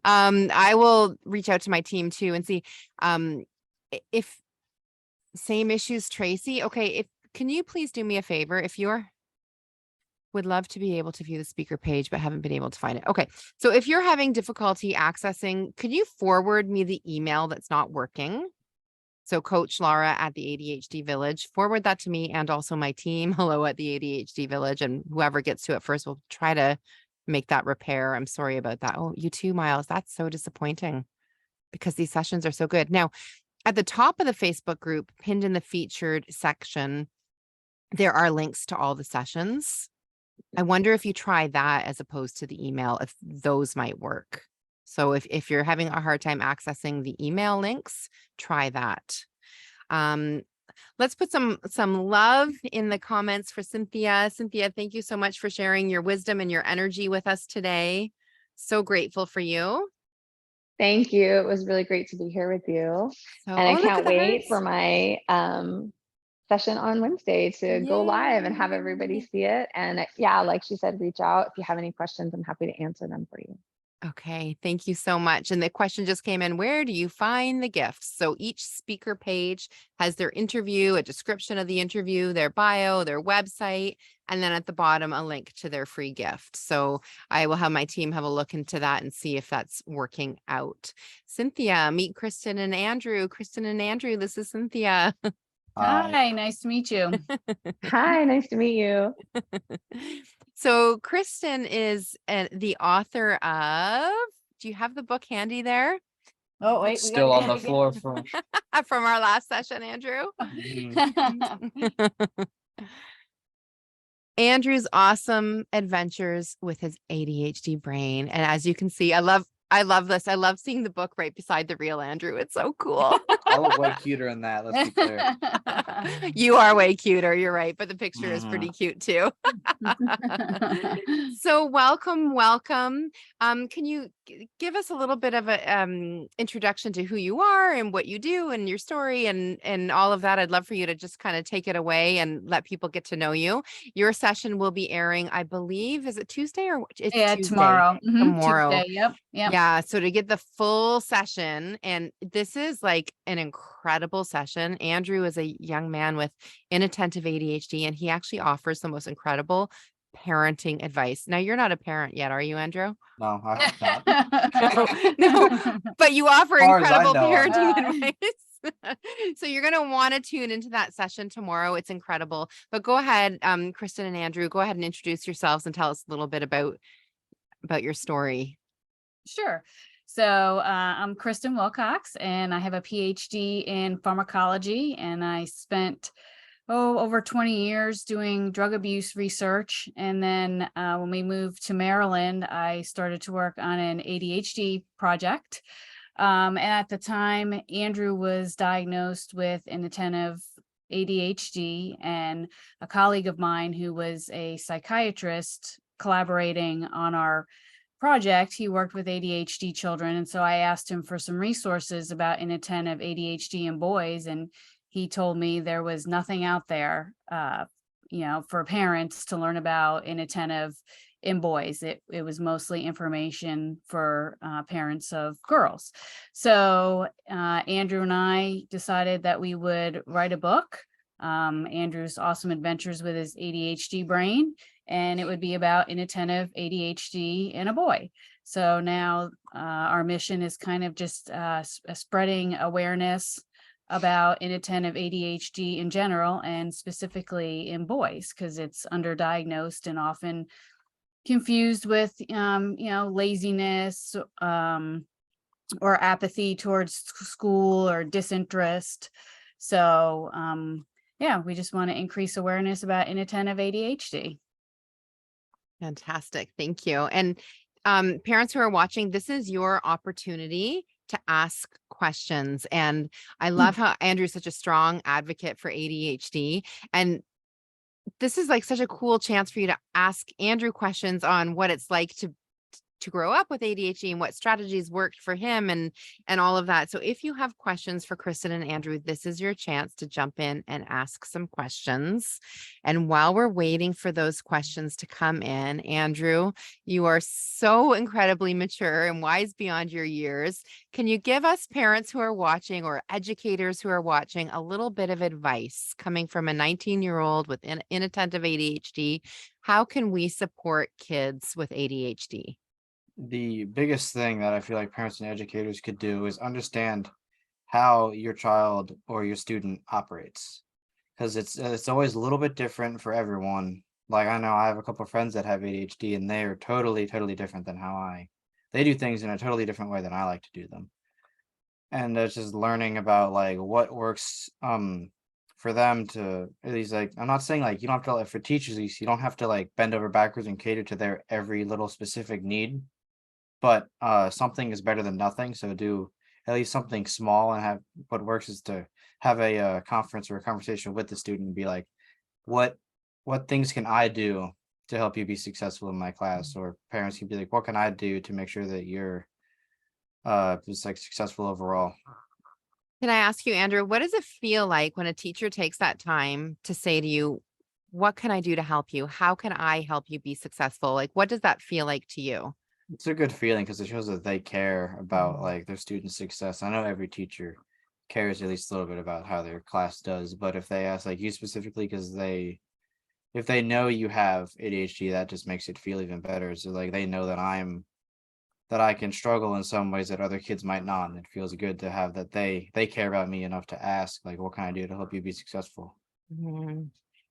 I will reach out to my team too and see if same issues, Tracy. Okay, can you please do me a favor? If you're would love to be able to view the speaker page, but haven't been able to find it. Okay. So if you're having difficulty accessing, could you forward me the email that's not working? So Coach Laura at the ADHD Village, forward that to me and also my team, hello@the ADHD Village, and whoever gets to it first, we'll try to make that repair. I'm sorry about that. Oh, you too, Miles. That's so disappointing because these sessions are so good. Now, at the top of the Facebook group, pinned in the featured section, there are links to all the sessions. I wonder if you try that as opposed to the email, if those might work. So if you're having a hard time accessing the email links, try that. Let's put some love in the comments for Cynthia. Cynthia, thank you so much for sharing your wisdom and your energy with us today. So grateful for you. Thank you. It was really great to be here with you. So, And I look can't at the wait hearts. for my session on Wednesday to go live and have everybody Yay. see it. And yeah, like she said, reach out if you have any questions. I'm happy to answer them for you. Okay, thank you so much. And the question just came in, where do you find the gifts? So each speaker page has their interview, a description of the interview, their bio, their website, and then at the bottom, a link to their free gift. So I will have my team have a look into that and see if that's working out. Cynthia, meet Kristen and Andrew. Kristen and Andrew, this is Cynthia. Hi, nice to meet you. Hi, nice to meet you. So Kristen is the author of, do you have the book handy there? Oh, wait, It's still on the floor from From our last session, Andrew. Andrew's awesome adventures with his ADHD brain. And as you can see, I love this. I love seeing the book right beside the real Andrew. It's so cool. I look way cuter in that. Let's be clear. You are way cuter. You're right. But the picture is pretty cute too. So welcome. Can you give us a little bit of a introduction to who you are and what you do and your story and all of that? I'd love for you to just kind of take it away and let people get to know you. Your session will be airing, I believe, is it Tuesday or it's Tuesday? Tomorrow. Tomorrow. Tuesday, yep. Yeah. So to get the full session, and this is like an incredible session. Andrew is a young man with inattentive ADHD, and he actually offers the most incredible parenting advice. Now, you're not a parent yet, are you, Andrew? No, I hope not. No, but you offer As far as I incredible know, parenting advice. So you're going to want to tune into that session tomorrow. It's incredible. But go ahead, Kristen and Andrew, go ahead and introduce yourselves and tell us a little bit about your story. Sure. So I'm Kristen Wilcox, and I have a PhD in pharmacology, and I spent over 20 years doing drug abuse research. And then when we moved to Maryland, I started to work on an ADHD project. And at the time, Andrew was diagnosed with inattentive ADHD, and a colleague of mine who was a psychiatrist collaborating on our project, he worked with ADHD children. And so I asked him for some resources about inattentive ADHD in boys. And he told me there was nothing out there, for parents to learn about inattentive in boys. It was mostly information for parents of girls. So Andrew and I decided that we would write a book, Andrew's Awesome Adventures with His ADHD Brain, and it would be about inattentive ADHD in a boy. So now our mission is kind of just spreading awareness about inattentive ADHD in general, and specifically in boys, because it's underdiagnosed and often confused with, laziness or apathy towards school or disinterest. So we just want to increase awareness about inattentive ADHD. Fantastic. Thank you. And parents who are watching, this is your opportunity to ask questions. And I love how Andrew's such a strong advocate for ADHD. And this is like such a cool chance for you to ask Andrew questions on what it's like to grow up with ADHD and what strategies worked for him and all of that. So if you have questions for Kristen and Andrew, this is your chance to jump in and ask some questions. And while we're waiting for those questions to come in, Andrew, you are so incredibly mature and wise beyond your years. Can you give us, parents who are watching or educators who are watching, a little bit of advice coming from a 19-year-old with inattentive ADHD? How can we support kids with ADHD? The biggest thing that I feel like parents and educators could do is understand how your child or your student operates, because it's always a little bit different for everyone. Like, I know I have a couple of friends that have ADHD, and they are totally different than they do things in a totally different way than I like to do them. And it's just learning about like what works for them to, at least, like, I'm not saying like you don't have to, like, for teachers, you don't have to like bend over backwards and cater to their every little specific need, but something is better than nothing. So do at least something small, and have, what works is to have a conference or a conversation with the student and be like, what things can I do to help you be successful in my class? Or parents can be like, what can I do to make sure that you're just like successful overall? Can I ask you, Andrew, what does it feel like when a teacher takes that time to say to you, what can I do to help you? How can I help you be successful? Like, what does that feel like to you? It's a good feeling because it shows that they care about like their students' success. I know every teacher cares at least a little bit about how their class does, but if they ask like you specifically, because if they know you have ADHD, that just makes it feel even better. So like they know that I can struggle in some ways that other kids might not, and it feels good to have that they care about me enough to ask like, what can I do to help you be successful? Mhm.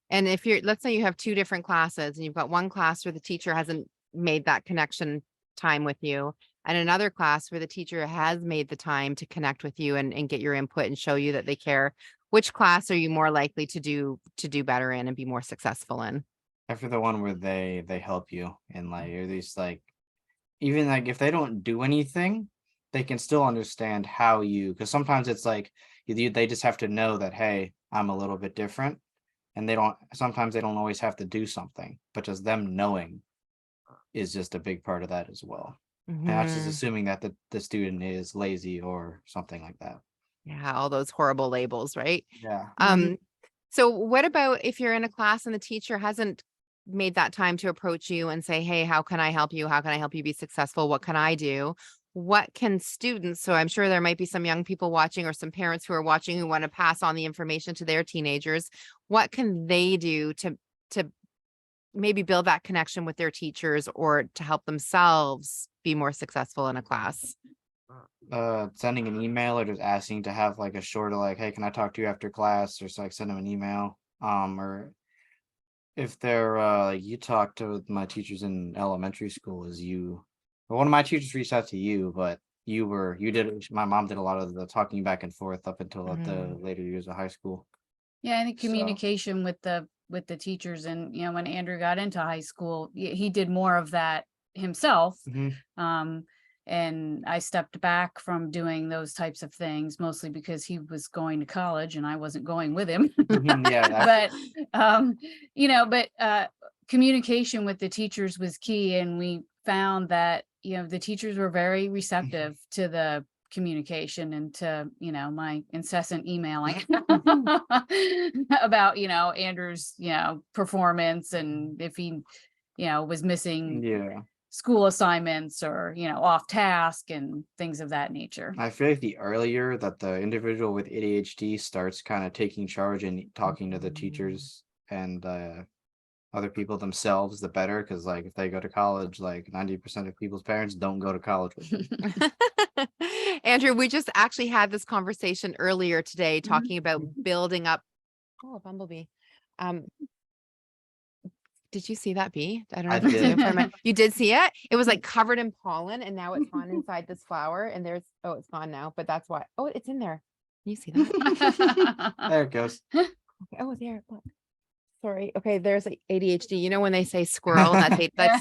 And if let's say you have two different classes and you've got one class where the teacher hasn't made that connection time with you, and another class where the teacher has made the time to connect with you and get your input and show you that they care, which class are you more likely to do better in and be more successful in? After the one where they help you, and like, or at least like, even like if they don't do anything, they can still understand how you, because sometimes it's like they just have to know that, hey, I'm a little bit different, and sometimes they don't always have to do something, but just them knowing is just a big part of that as well. And not just Mhm. assuming that the student is lazy or something like that. Yeah, all those horrible labels, right? Yeah. So what about if you're in a class and the teacher hasn't made that time to approach you and say, hey, how can I help you? How can I help you be successful? What can I do? What can students, so I'm sure there might be some young people watching or some parents who are watching who want to pass on the information to their teenagers. What can they do to maybe build that connection with their teachers or to help themselves be more successful in a class? sending an email or just asking to have like a shorter like, hey, can I talk to you after class, or so like send them an email. Or if they're like you talked to my teachers in elementary school, is you or one of my teachers reached out to you, but you did my mom did a lot of the talking back and forth up until the later years of high school. Yeah, I think So- communication with the teachers, and when Andrew got into high school, he did more of that himself. Mhm. And I stepped back from doing those types of things, mostly because he was going to college and I wasn't going with him. Mhm, yeah, that's- but communication with the teachers was key, and we found that the teachers were very receptive to the communication and to my incessant emailing about Andrew's performance, and if he was missing yeah. school assignments or off task and things of that nature. I feel like the earlier that the individual with ADHD starts kind of taking charge and talking to the teachers and other people themselves, the better. Because like if they go to college, like 90% of people's parents don't go to college with them. Andrew, we just actually had this conversation earlier today talking about building up. Oh, a bumblebee. Did you see that bee? I don't know I if you see it did. from it. You did see it? It was like covered in pollen, and now it's gone inside this flower, and it's gone now, but that's why. Oh, it's in there. Can you see that? There it goes. Okay, oh, there. Look. Sorry. Okay, there's like ADHD. You know when they say squirrel, that's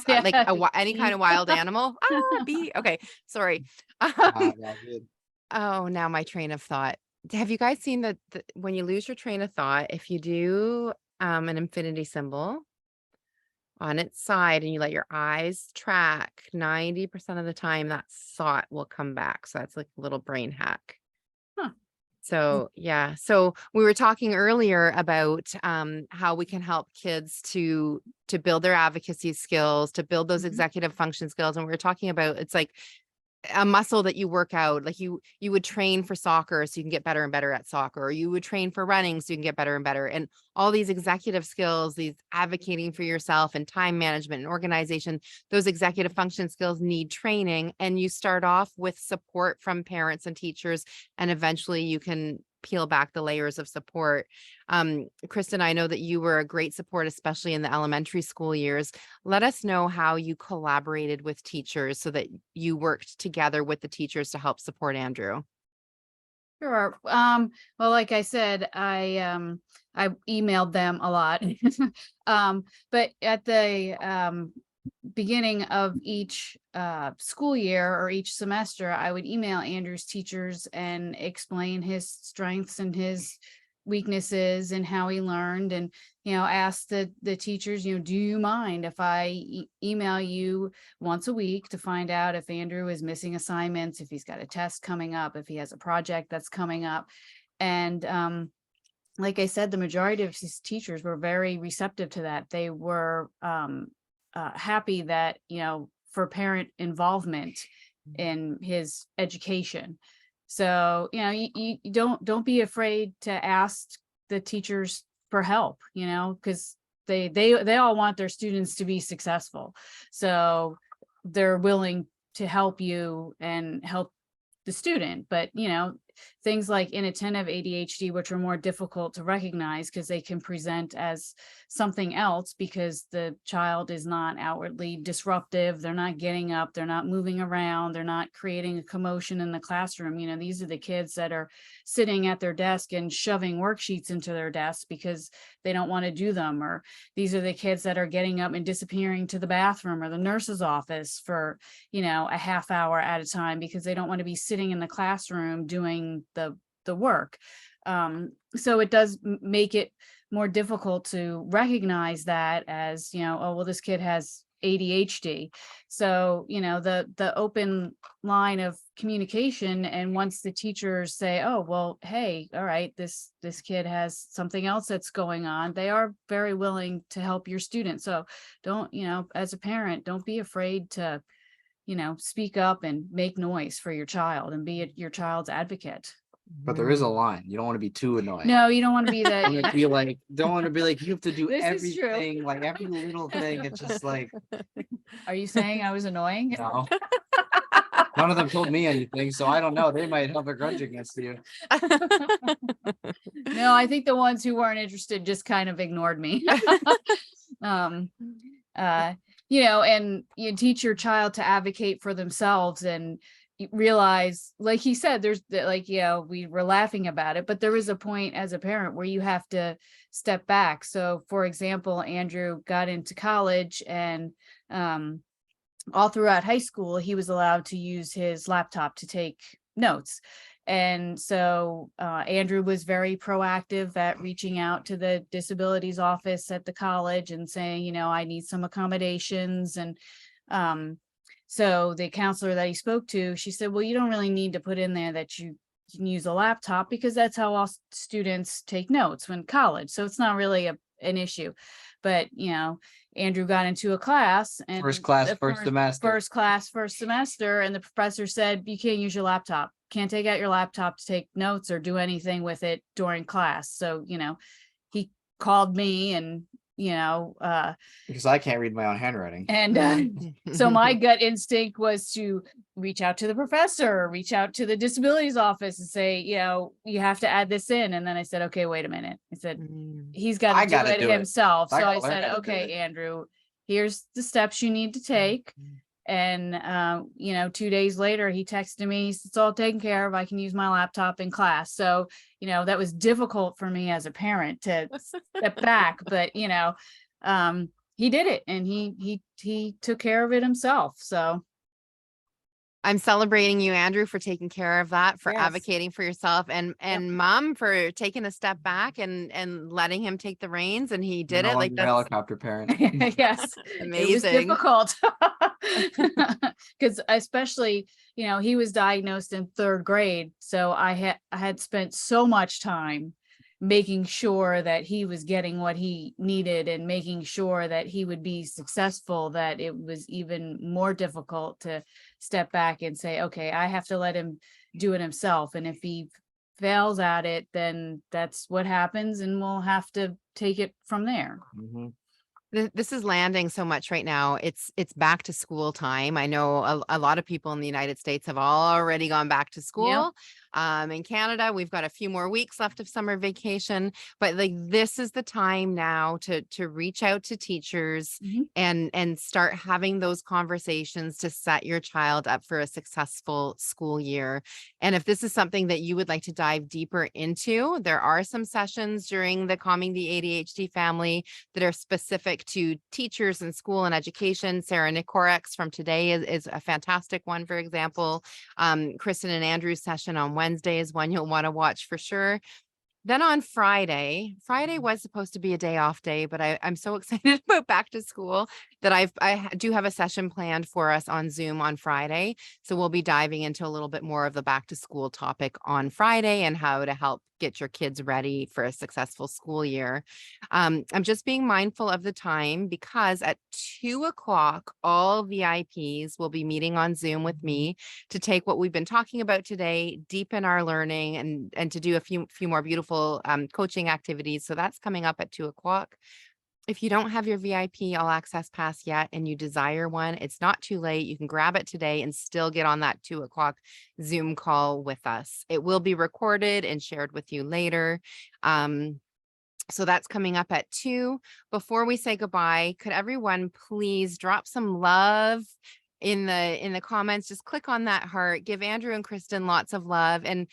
like any kind of wild animal. Ah, bee. Okay, sorry. Yeah, good. Oh, now my train of thought. Have you guys seen that when you lose your train of thought, if you do an infinity symbol on its side and you let your eyes track, 90% of the time that thought will come back. So that's like a little brain hack. Huh. So yeah. So we were talking earlier about how we can help kids to build their advocacy skills, to build those executive function skills. And we were talking about it's like a muscle that you work out, like you would train for soccer so you can get better and better at soccer, or you would train for running so you can get better and better. And all these executive skills, these advocating for yourself and time management and organization, those executive function skills need training. And you start off with support from parents and teachers, and eventually you can peel back the layers of support. Kristen, I know that you were a great support, especially in the elementary school years. Let us know how you collaborated with teachers so that you worked together with the teachers to help support Andrew. Sure. Well, like I said, I emailed them a lot. But at the beginning of each school year or each semester, I would email Andrew's teachers and explain his strengths and his weaknesses and how he learned, and ask the teachers, do you mind if I email you once a week to find out if Andrew is missing assignments, if he's got a test coming up, if he has a project that's coming up. And like I said, the majority of his teachers were very receptive to that. They were happy that for parent involvement in his education. So you don't be afraid to ask the teachers for help, because they all want their students to be successful. So they're willing to help you and help the student. But things like inattentive ADHD, which are more difficult to recognize because they can present as something else because the child is not outwardly disruptive. They're not getting up, they're not moving around, they're not creating a commotion in the classroom. These are the kids that are sitting at their desk and shoving worksheets into their desks because they don't want to do them. Or these are the kids that are getting up and disappearing to the bathroom or the nurse's office for, a half hour at a time because they don't want to be sitting in the classroom doing the work. So it does make it more difficult to recognize that as, oh, well, this kid has ADHD. So, the open line of communication, and once the teachers say, oh, well, hey, all right, this kid has something else that's going on, they are very willing to help your student. So don't, as a parent, don't be afraid to speak up and make noise for your child and be your child's advocate. But there is a line. You don't want to be too annoying. No, you don't want to be that. Don't want to be like, you have to do This is true. everything, like every little thing. It's just like, Are you saying I was annoying? no. None of them told me anything, so I don't know. They might have a grudge against you. No, I think the ones who weren't interested just kind of ignored me. Um, and you teach your child to advocate for themselves and you realize, like he said, there's we were laughing about it, but there is a point as a parent where you have to step back. So for example, Andrew got into college and all throughout high school, he was allowed to use his laptop to take notes. And so Andrew was very proactive at reaching out to the disabilities office at the college and saying, I need some accommodations. And so the counselor that he spoke to, she said, well, you don't really need to put in there that you can use a laptop because that's how all students take notes when college. So it's not really an issue. But, Andrew got into a class and First class, first semester. And the professor said, you can't use your laptop. Can't take out your laptop to take notes or do anything with it during class. So, he called me and, because I can't read my own handwriting. And so my gut instinct was to reach out to the professor, reach out to the disabilities office and say, you have to add this in. And then I said, okay, wait a minute. I said, he's got to do it himself. So I said, okay, Andrew, here's the steps you need to take. And, 2 days later, he texted me, it's all taken care of. I can use my laptop in class. So, that was difficult for me as a parent to step back, but, he did it and he took care of it himself. So I'm celebrating you, Andrew, for taking care of that, for Yes. advocating for yourself, and Mom for taking a step back and letting him take the reins, and he did it. Like a that's helicopter parent. yes, it was amazing. difficult because especially, he was diagnosed in 3rd grade. So I had spent so much time making sure that he was getting what he needed and making sure that he would be successful, that it was even more difficult to step back and say, okay, I have to let him do it himself. And if he fails at it, then that's what happens and we'll have to take it from there. Mhm. This is landing so much right now. It's back to school time. I know a lot of people in the United States have already gone back to school. In Canada, we've got a few more weeks left of summer vacation, but like this is the time now to reach out to teachers and start having those conversations to set your child up for a successful school year. And if this is something that you would like to dive deeper into, there are some sessions during the Calming the ADHD Family that are specific to teachers in school and education. Sarah Nicorex from today is a fantastic one, for example. Kristen and Andrew's session on Wednesday is one you'll want to watch for sure. Then on Friday was supposed to be a day off day, but I'm so excited about back to school that I do have a session planned for us on Zoom on Friday. So we'll be diving into a little bit more of the back to school topic on Friday and how to help get your kids ready for a successful school year. I'm just being mindful of the time because at 2:00, all VIPs will be meeting on Zoom with me to take what we've been talking about today, deepen our learning and to do a few more beautiful coaching activities. So that's coming up at 2:00. If you don't have your VIP All Access Pass yet and you desire one, it's not too late. You can grab it today and still get on that 2:00 Zoom call with us. It will be recorded and shared with you later. So that's coming up at 2:00. Before we say goodbye, could everyone please drop some love in the comments? Just click on that heart, give Andrew and Kristen lots of love. And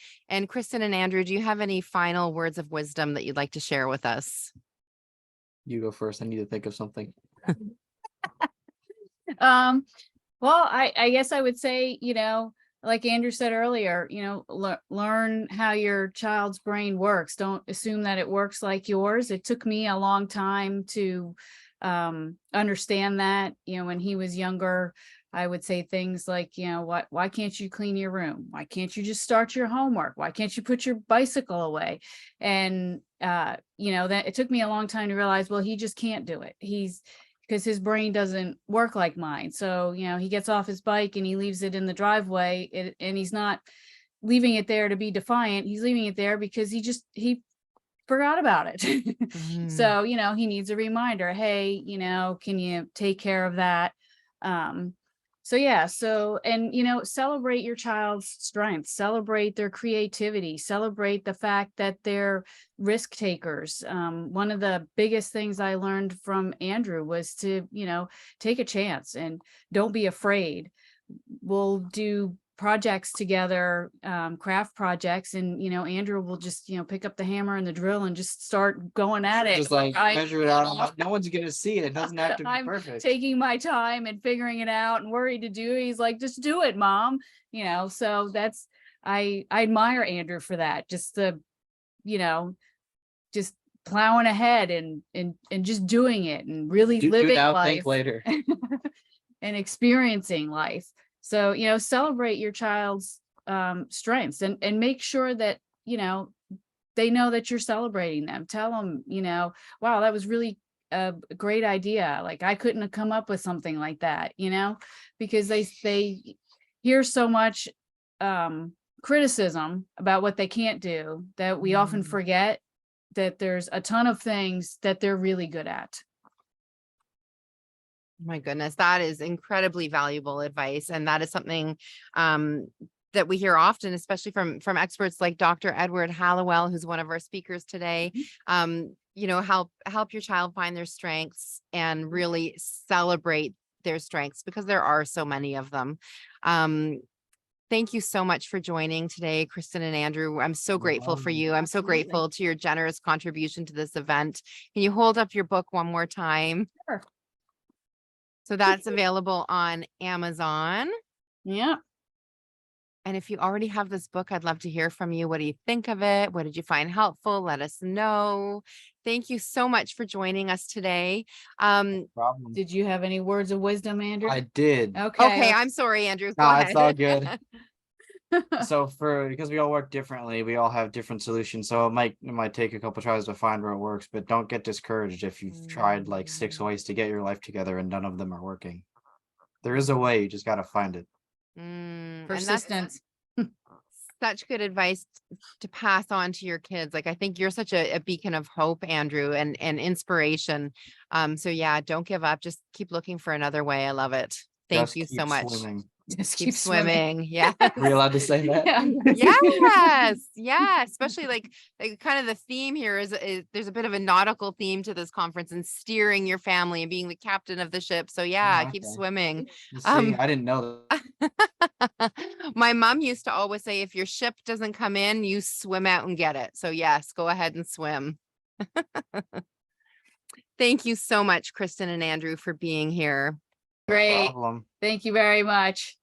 Kristen and Andrew, do you have any final words of wisdom that you'd like to share with us? You go first. I need to think of something. Well, I guess I would say, like Andrew said earlier, learn how your child's brain works. Don't assume that it works like yours. It took me a long time to understand that. When he was younger, I would say things like, why can't you clean your room? Why can't you just start your homework? Why can't you put your bicycle away? And, that it took me a long time to realize, well, he just can't do it. Because his brain doesn't work like mine. So, he gets off his bike and he leaves it in the driveway and he's not leaving it there to be defiant. He's leaving it there because he forgot about it. So, he needs a reminder. Hey, can you take care of that? So yeah, and celebrate your child's strengths, celebrate their creativity, celebrate the fact that they're risk takers. One of the biggest things I learned from Andrew was to, take a chance and don't be afraid. We'll do projects together, craft projects, and Andrew will just pick up the hammer and the drill and just start going at it. Just like measure it out. I'm like, no one's gonna see it. It doesn't have to be I'm perfect. taking my time and figuring it out and worried to do it. He's like, just do it, mom. So that's I admire Andrew for that. Just the just plowing ahead and just doing it and really Do living now, life think later. and experiencing life. So, celebrate your child's strengths and make sure that, they know that you're celebrating them. Tell them, wow, that was really a great idea. Like I couldn't have come up with something like that, because they hear so much criticism about what they can't do that we often forget that there's a ton of things that they're really good at. My goodness, that is incredibly valuable advice. And that is something that we hear often, especially from experts like Dr. Edward Hallowell, who's one of our speakers today. Help your child find their strengths and really celebrate their strengths, because there are so many of them. Thank you so much for joining today, Kristen and Andrew. I'm so grateful for you. I'm so grateful to your generous contribution to this event. Can you hold up your book one more time? Sure. So that's available on Amazon. Yeah. And if you already have this book, I'd love to hear from you. What do you think of it? What did you find helpful? Let us know. Thank you so much for joining us today. Problem. Did you have any words of wisdom, Andrew? I did. Okay, I'm sorry, Andrew. Go No, ahead. it's all good. So because we all work differently, we all have different solutions. So it might take a couple tries to find where it works, but don't get discouraged if you've tried like 6 ways to get your life together and none of them are working. There is a way, you just got to find it. Persistence. Such good advice to pass on to your kids. Like, I think you're such a beacon of hope, Andrew, and inspiration. So yeah, don't give up. Just keep looking for another way. I love it. Thank you so much. Swimming. Just Keep swimming. Yeah. Are you allowed to say that? Yes. Yeah. Especially like kind of the theme here is there's a bit of a nautical theme to this conference, and steering your family and being the captain of the ship. So yeah, keep Okay. swimming. See, I didn't know that. My mom used to always say, if your ship doesn't come in, you swim out and get it. So yes, go ahead and swim. Thank you so much, Kristen and Andrew, for being here. Great. Problem. Thank you very much.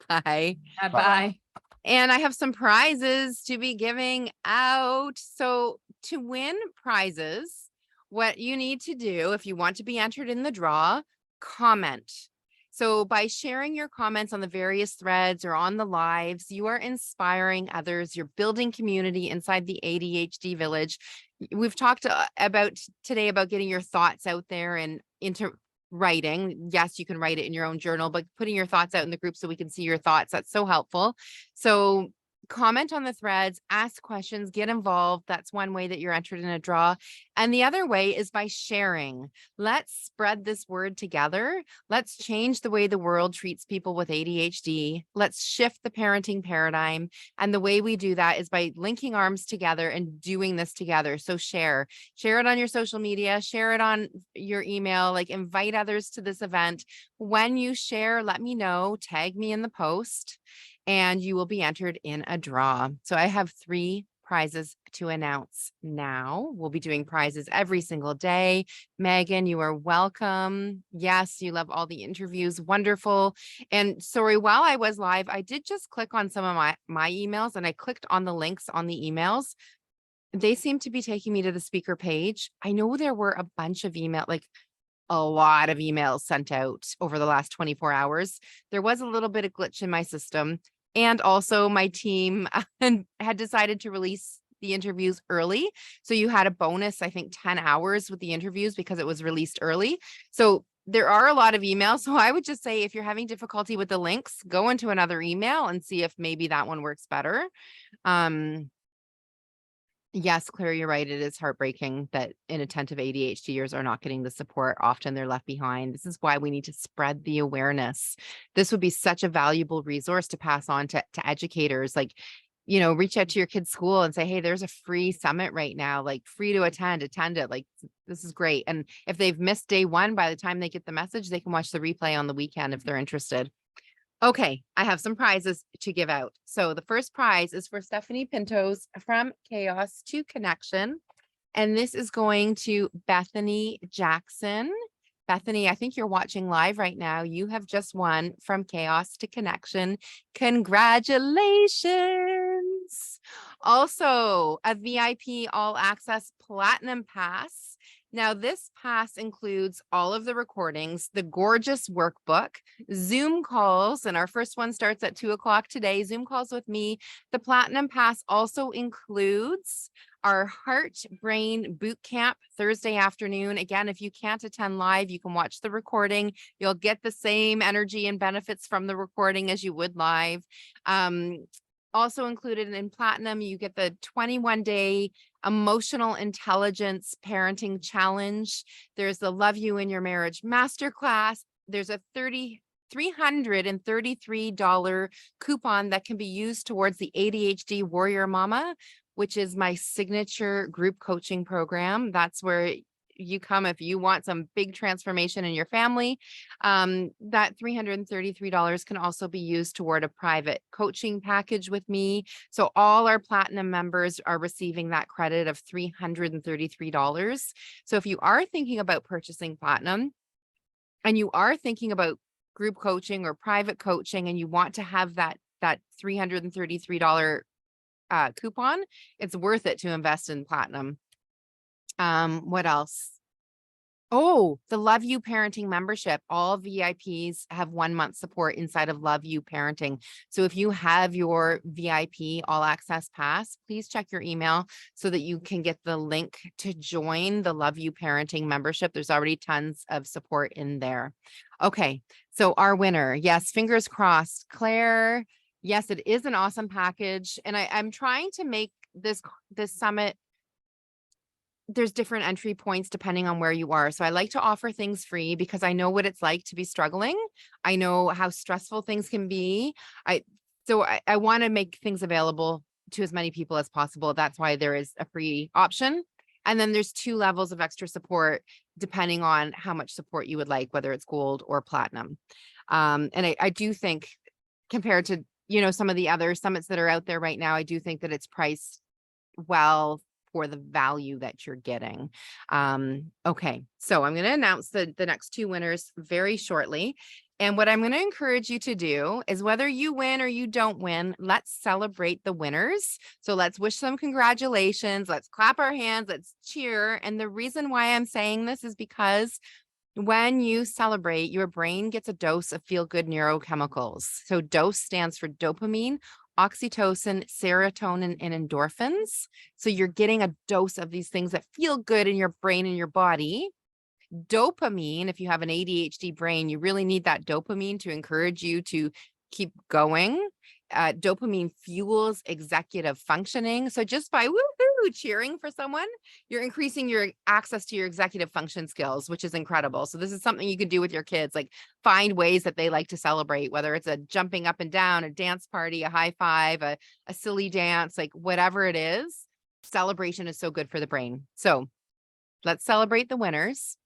Bye. Bye. And I have some prizes to be giving out. So to win prizes, what you need to do if you want to be entered in the draw, comment. So by sharing your comments on the various threads or on the lives, you are inspiring others. You're building community inside the ADHD village. We've talked about today about getting your thoughts out there and into writing. Yes, you can write it in your own journal, but putting your thoughts out in the group so we can see your thoughts, that's so helpful. So comment on the threads, ask questions, get involved. That's one way that you're entered in a draw. And the other way is by sharing. Let's spread this word together. Let's change the way the world treats people with ADHD. Let's shift the parenting paradigm. And the way we do that is by linking arms together and doing this together. So share it on your social media, share it on your email, like invite others to this event. When you share, let me know, tag me in the post, and you will be entered in a draw. So I have 3 prizes to announce now. We'll be doing prizes every single day. Megan, you are welcome. Yes, you love all the interviews. Wonderful. And sorry, while I was live, I did just click on some of my emails, and I clicked on the links on the emails. They seem to be taking me to the speaker page. I know there were a bunch of a lot of emails sent out over the last 24 hours. There was a little bit of glitch in my system. And also my team had decided to release the interviews early. So you had a bonus, I think 10 hours with the interviews because it was released early. So there are a lot of emails. So I would just say, if you're having difficulty with the links, go into another email and see if maybe that one works better. Yes, Claire, you're right. It is heartbreaking that inattentive ADHDers are not getting the support. Often they're left behind. This is why we need to spread the awareness. This would be such a valuable resource to pass on to educators. Like, reach out to your kid's school and say, hey, there's a free summit right now, like free to attend it. Like, this is great. And if they've missed day one, by the time they get the message, they can watch the replay on the weekend if they're interested. Okay, I have some prizes to give out. So the first prize is for Stephanie Pintos from Chaos to Connection. And this is going to Bethany Jackson. Bethany, I think you're watching live right now. You have just won from Chaos to Connection. Congratulations. Also, a VIP All Access Platinum Pass. Now, this pass includes all of the recordings, the gorgeous workbook, Zoom calls, and our first one starts at 2:00 today, Zoom calls with me. The Platinum Pass also includes our Heart Brain Boot Camp Thursday afternoon. Again, if you can't attend live, you can watch the recording. You'll get the same energy and benefits from the recording as you would live. Also included in Platinum, you get the 21-day emotional intelligence parenting challenge. There's the Love You in Your Marriage masterclass. There's a $333 coupon that can be used towards the ADHD Warrior Mama, which is my signature group coaching program. That's where you come if you want some big transformation in your family. That $333 can also be used toward a private coaching package with me. So all our platinum members are receiving that credit of $333. So if you are thinking about purchasing platinum and you are thinking about group coaching or private coaching and you want to have that $333 coupon, it's worth it to invest in platinum. What else? Oh, the Love You Parenting membership. All VIPs have 1 month support inside of Love You Parenting. So if you have your VIP All Access Pass, please check your email so that you can get the link to join the Love You Parenting membership. There's already tons of support in there. Okay, so our winner. Yes, fingers crossed. Claire, yes, it is an awesome package. And I'm trying to make this summit, there's different entry points depending on where you are. So I like to offer things free because I know what it's like to be struggling. I know how stressful things can be. I want to make things available to as many people as possible. That's why there is a free option. And then there's 2 levels of extra support depending on how much support you would like, whether it's gold or platinum. And I do think compared to, some of the other summits that are out there right now, I do think that it's priced well for the value that you're getting. Okay, so I'm going to announce the next 2 winners very shortly. And what I'm going to encourage you to do is whether you win or you don't win, let's celebrate the winners. So let's wish them congratulations. Let's clap our hands. Let's cheer. And the reason why I'm saying this is because when you celebrate, your brain gets a dose of feel-good neurochemicals. So DOSE stands for dopamine, oxytocin, serotonin, and endorphins. So you're getting a dose of these things that feel good in your brain and your body. Dopamine, if you have an ADHD brain, you really need that dopamine to encourage you to keep going. Dopamine fuels executive functioning. So just by woohoo cheering for someone, you're increasing your access to your executive function skills, which is incredible. So this is something you could do with your kids, like find ways that they like to celebrate, whether it's a jumping up and down, a dance party, a high five, a silly dance, like whatever it is. Celebration is so good for the brain. So let's celebrate the winners.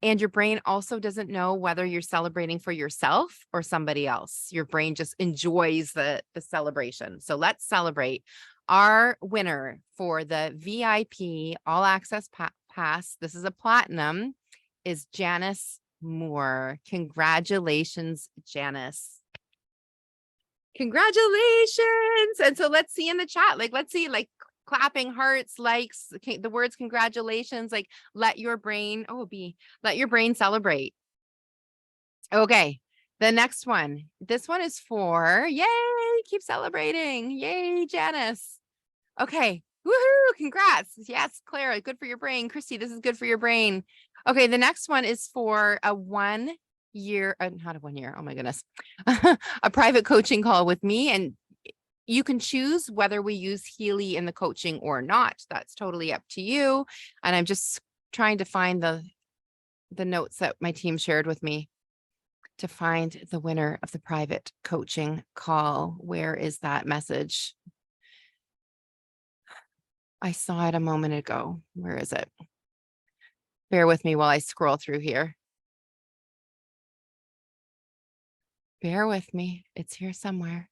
And your brain also doesn't know whether you're celebrating for yourself or somebody else. Your brain just enjoys the celebration. So let's celebrate. Our winner for the VIP All Access Pass, this is a platinum, is Janice Moore. Congratulations, Janice. Congratulations. And so let's see in the chat, let's see, clapping hearts, likes, the words congratulations, let your brain celebrate. Okay, the next one. This one is for, yay, keep celebrating. Yay, Janice. Okay, woohoo, congrats. Yes, Clara, good for your brain. Christy, this is good for your brain. Okay, the next one is for a 1 year, not a 1 year, oh my goodness, a private coaching call with me. And you can choose whether we use Healy in the coaching or not. That's totally up to you. And I'm just trying to find the notes that my team shared with me to find the winner of the private coaching call. Where is that message? I saw it a moment ago. Where is it? Bear with me while I scroll through here. Bear with me. It's here somewhere.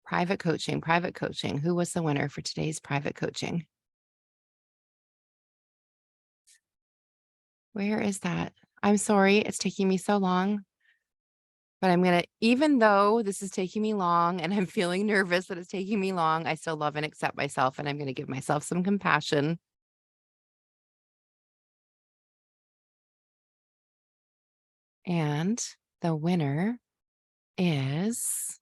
Private coaching, private coaching. Who was the winner for today's private coaching? Where is that? I'm sorry, it's taking me so long. But I'm going to, even though this is taking me long and I'm feeling nervous that it's taking me long, I still love and accept myself, and I'm going to give myself some compassion. And the winner is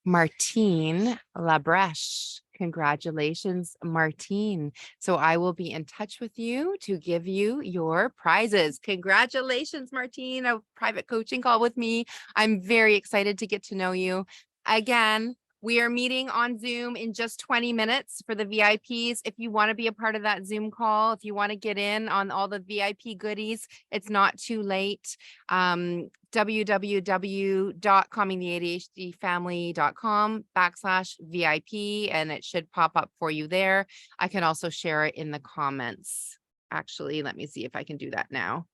Martine Labreche. Congratulations, Martine. So I will be in touch with you to give you your prizes. Congratulations, Martine, a private coaching call with me. I'm very excited to get to know you. Again, we are meeting on Zoom in just 20 minutes for the VIPs. If you want to be a part of that Zoom call, if you want to get in on all the VIP goodies, it's not too late. www.calmingtheadhdfamily.com/VIP, and it should pop up for you there. I can also share it in the comments. Actually, let me see if I can do that now.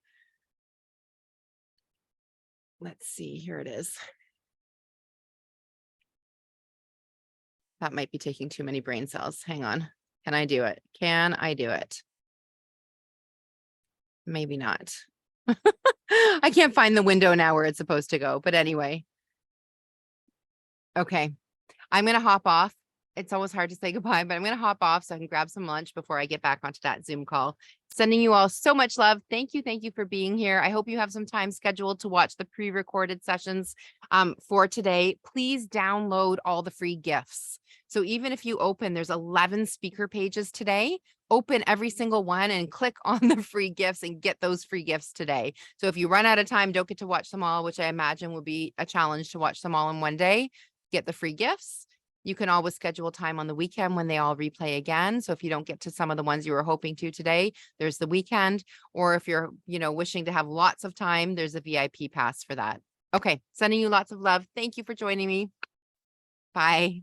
Let's see, here it is. That might be taking too many brain cells. Hang on. Can I do it? Can I do it? Maybe not. I can't find the window now where it's supposed to go, but anyway. Okay, I'm going to hop off. It's always hard to say goodbye, but I'm going to hop off so I can grab some lunch before I get back onto that Zoom call. Sending you all so much love. Thank you for being here. I hope you have some time scheduled to watch the pre-recorded sessions for today. Please download all the free gifts. So even if you open, there's 11 speaker pages today. Open every single one and click on the free gifts and get those free gifts today. So if you run out of time, don't get to watch them all, which I imagine will be a challenge to watch them all in one day, get the free gifts. You can always schedule time on the weekend when they all replay again. So if you don't get to some of the ones you were hoping to today, there's the weekend. Or if you're, wishing to have lots of time, there's a VIP pass for that. Okay, sending you lots of love. Thank you for joining me. Bye.